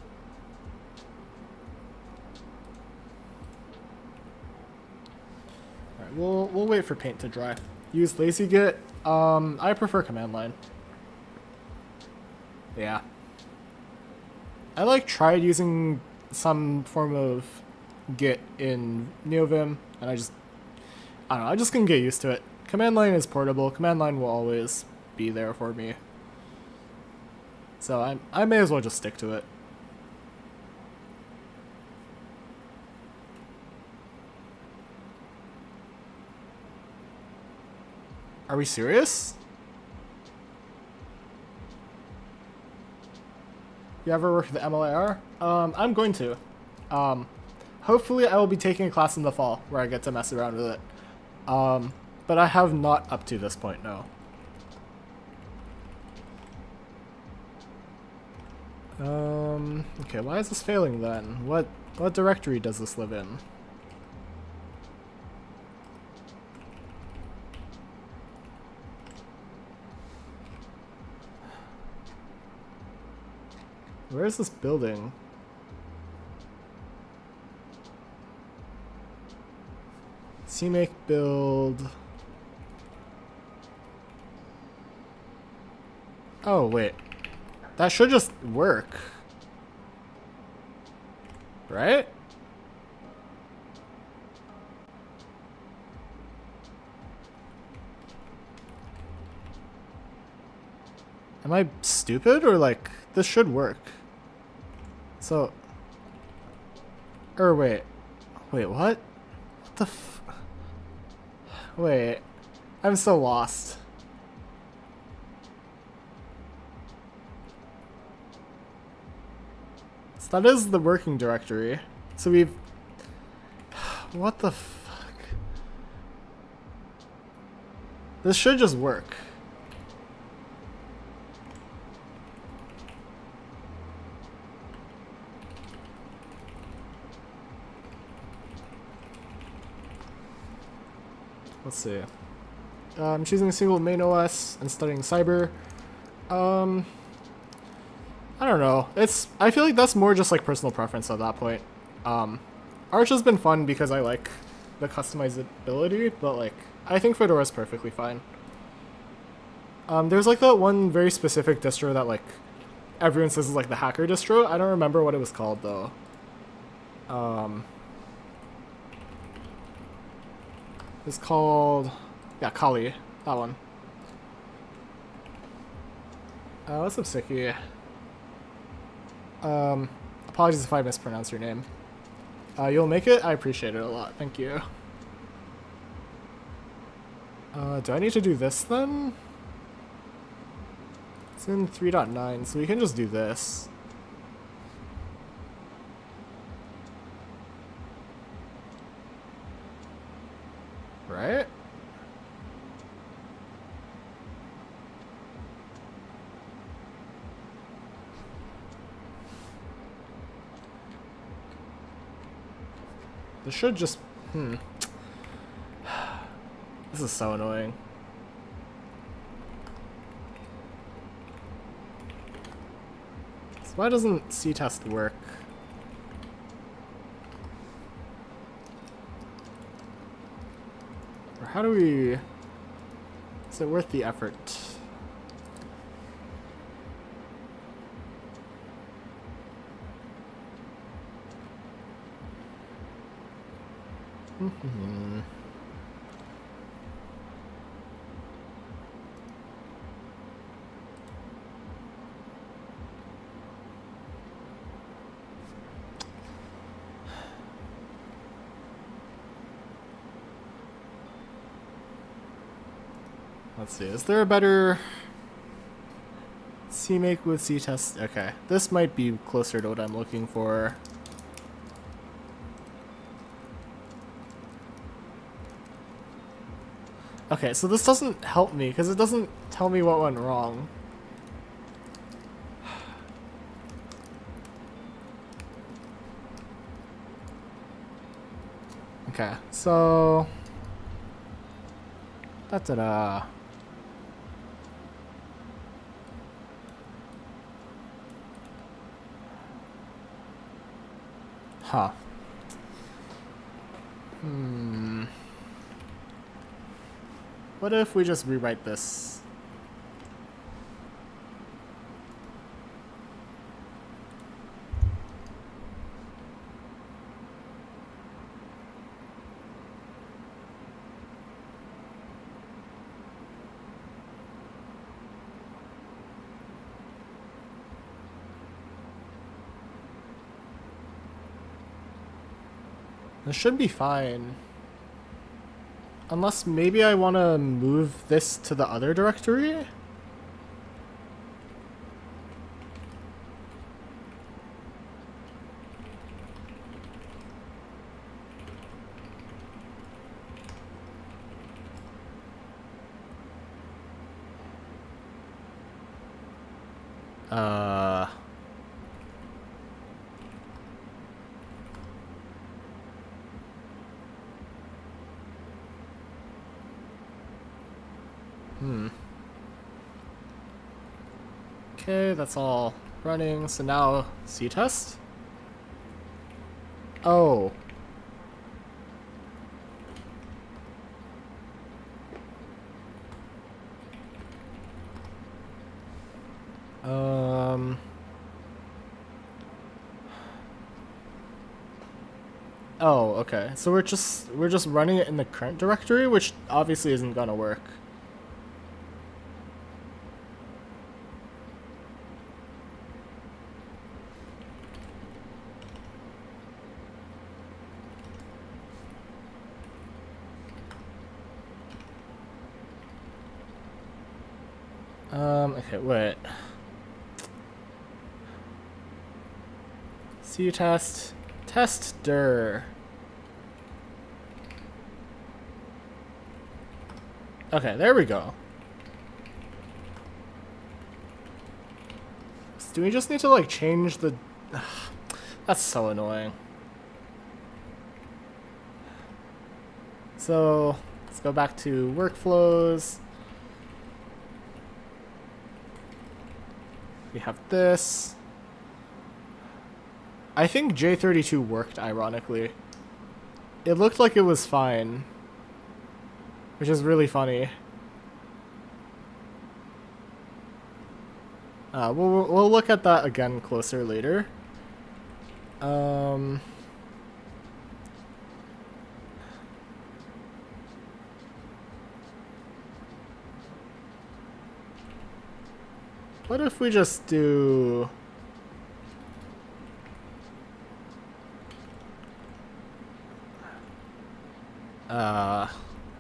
Alright, we'll wait for paint to dry. Use LazyGit. I prefer command line. Yeah. I like tried using some form of Git in NeoVim, and I don't know, I just couldn't get used to it. Command line is portable. Command line will always be there for me. So I may as well just stick to it. Are we serious? You ever work with the MLIR? I'm going to. Hopefully I will be taking a class in the fall where I get to mess around with it. But I have not up to this point, no. Okay, why is this failing then? What directory does this live in? Where is this building? CMake build. Oh, wait. That should just work. Right? Am I stupid or like this should work? So, wait, what? What the wait, I'm so lost. So that is the working directory. So we've, what the fuck? This should just work. Let's see. I'm choosing a single main OS and studying cyber. I don't know. I feel like that's more just like personal preference at that point. Arch has been fun because I like the customizability, but like I think Fedora is perfectly fine. There's like that one very specific distro that like everyone says is like the hacker distro. I don't remember what it was called though. It's called, yeah, Kali, that one. What's up, Siki? Apologies if I mispronounce your name. You'll make it? I appreciate it a lot, thank you. Do I need to do this then? It's in 3.9, so we can just do this. Right? This should just... This is so annoying. So why doesn't C-test work? Or how do we... Is it worth the effort? Let's see, is there a better CMake with C-test? Okay, this might be closer to what I'm looking for. Okay, so this doesn't help me because it doesn't tell me what went wrong. Okay, so... Da-da-da. Huh. What if we just rewrite this? This should be fine. Unless maybe I want to move this to the other directory? Okay, that's all running. So now C-test? Oh. Oh, okay. So we're just running it in the current directory, which obviously isn't gonna work. Okay, wait. C-test. Test dir. Okay, there we go. Do we just need to, like, change the... That's so annoying. So, let's go back to workflows. We have this. I think J32 worked, ironically. It looked like it was fine. Which is really funny. We'll look at that again closer later. What if we just do...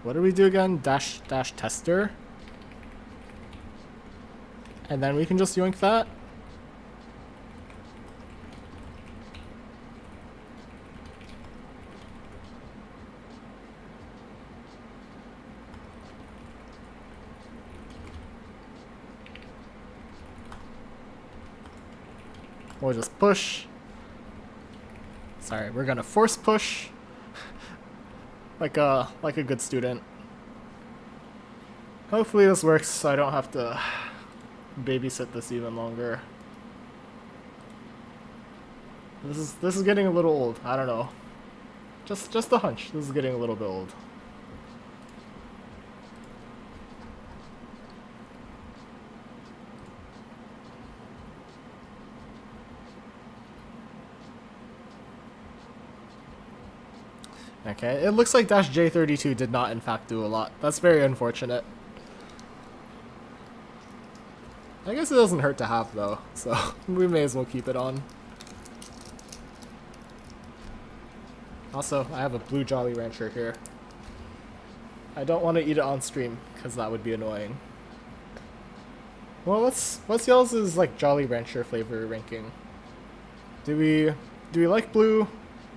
what do we do again? Dash tester. And then we can just yoink that. We'll just push. Sorry, we're gonna force push. like a good student. Hopefully this works so I don't have to babysit this even longer. This is getting a little old. I don't know. Just a hunch. This is getting a little bit old. Okay, it looks like dash J32 did not in fact do a lot. That's very unfortunate. I guess it doesn't hurt to have though, so we may as well keep it on. Also, I have a blue Jolly Rancher here. I don't want to eat it on stream, because that would be annoying. Well, what's y'all's like Jolly Rancher flavor ranking? Do we like blue?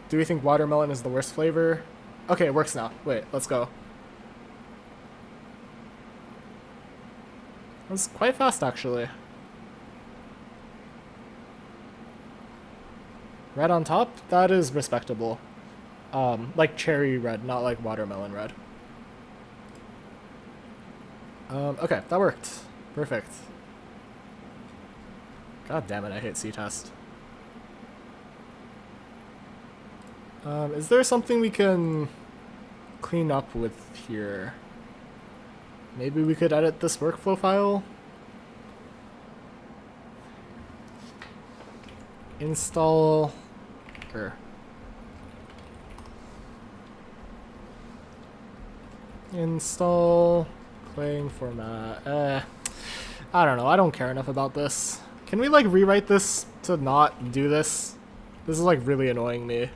Do we think watermelon is the worst flavor? Okay, it works now. Wait, let's go. That's quite fast, actually. Red on top? That is respectable. Like cherry red, not like watermelon red. Okay, that worked. Perfect. God damn it, I hate C-test. Is there something we can clean up with here? Maybe we could edit this workflow file? Install... Install... Playing format... I don't know, I don't care enough about this. Can we, like, rewrite this to not do this? This is, like, really annoying me.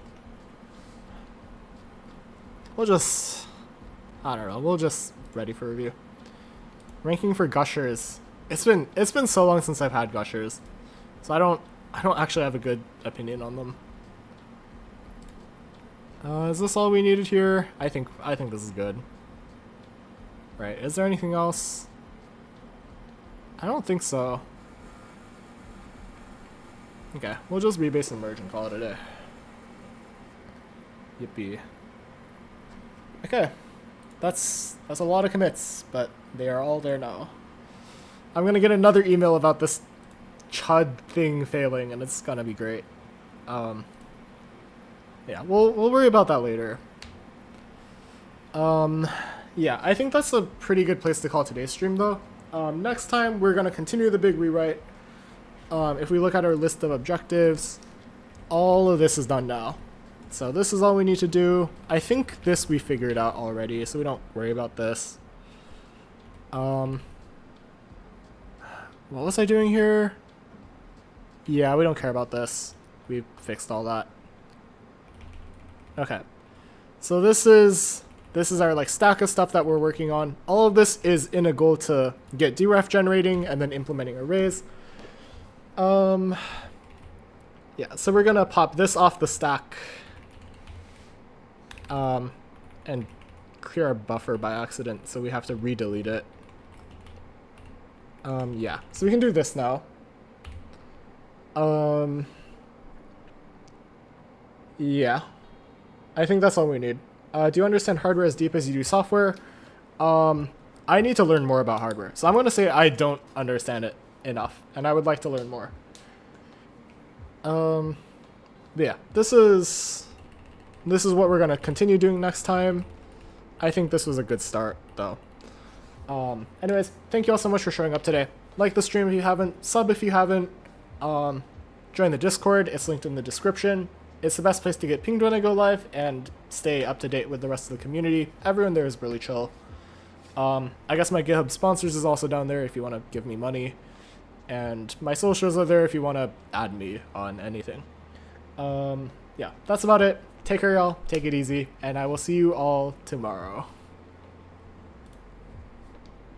we'll just, I don't know, we'll just ready for review. Ranking for gushers. It's been so long since I've had gushers, so I don't actually have a good opinion on them. Is this all we needed here? I think this is good. Right, is there anything else? I don't think so. Okay, we'll just rebase and merge and call it a day. Yippee. Okay, that's a lot of commits, but they are all there now. I'm gonna get another email about this chud thing failing, and it's gonna be great. Yeah, we'll worry about that later. Yeah, I think that's a pretty good place to call today's stream, though. Next time, we're gonna continue the big rewrite. If we look at our list of objectives, all of this is done now. So this is all we need to do. I think this we figured out already, so we don't worry about this. What was I doing here? Yeah, we don't care about this. We fixed all that. Okay. So this is our like stack of stuff that we're working on. All of this is in a goal to get deref generating and then implementing arrays. Yeah, so we're gonna pop this off the stack. And clear our buffer by accident, so we have to redelete it. Yeah, so we can do this now. Yeah, I think that's all we need. Do you understand hardware as deep as you do software? I need to learn more about hardware, so I'm gonna say I don't understand it enough, and I would like to learn more. But yeah, this is what we're gonna continue doing next time. I think this was a good start, though. Anyways, thank you all so much for showing up today. Like the stream if you haven't, sub if you haven't, join the Discord, it's linked in the description. It's the best place to get pinged when I go live and stay up to date with the rest of the community. Everyone there is really chill. I guess my GitHub sponsors is also down there if you want to give me money. And my socials are there if you want to add me on anything. Yeah, that's about it. Take care, y'all. Take it easy. And I will see you all tomorrow.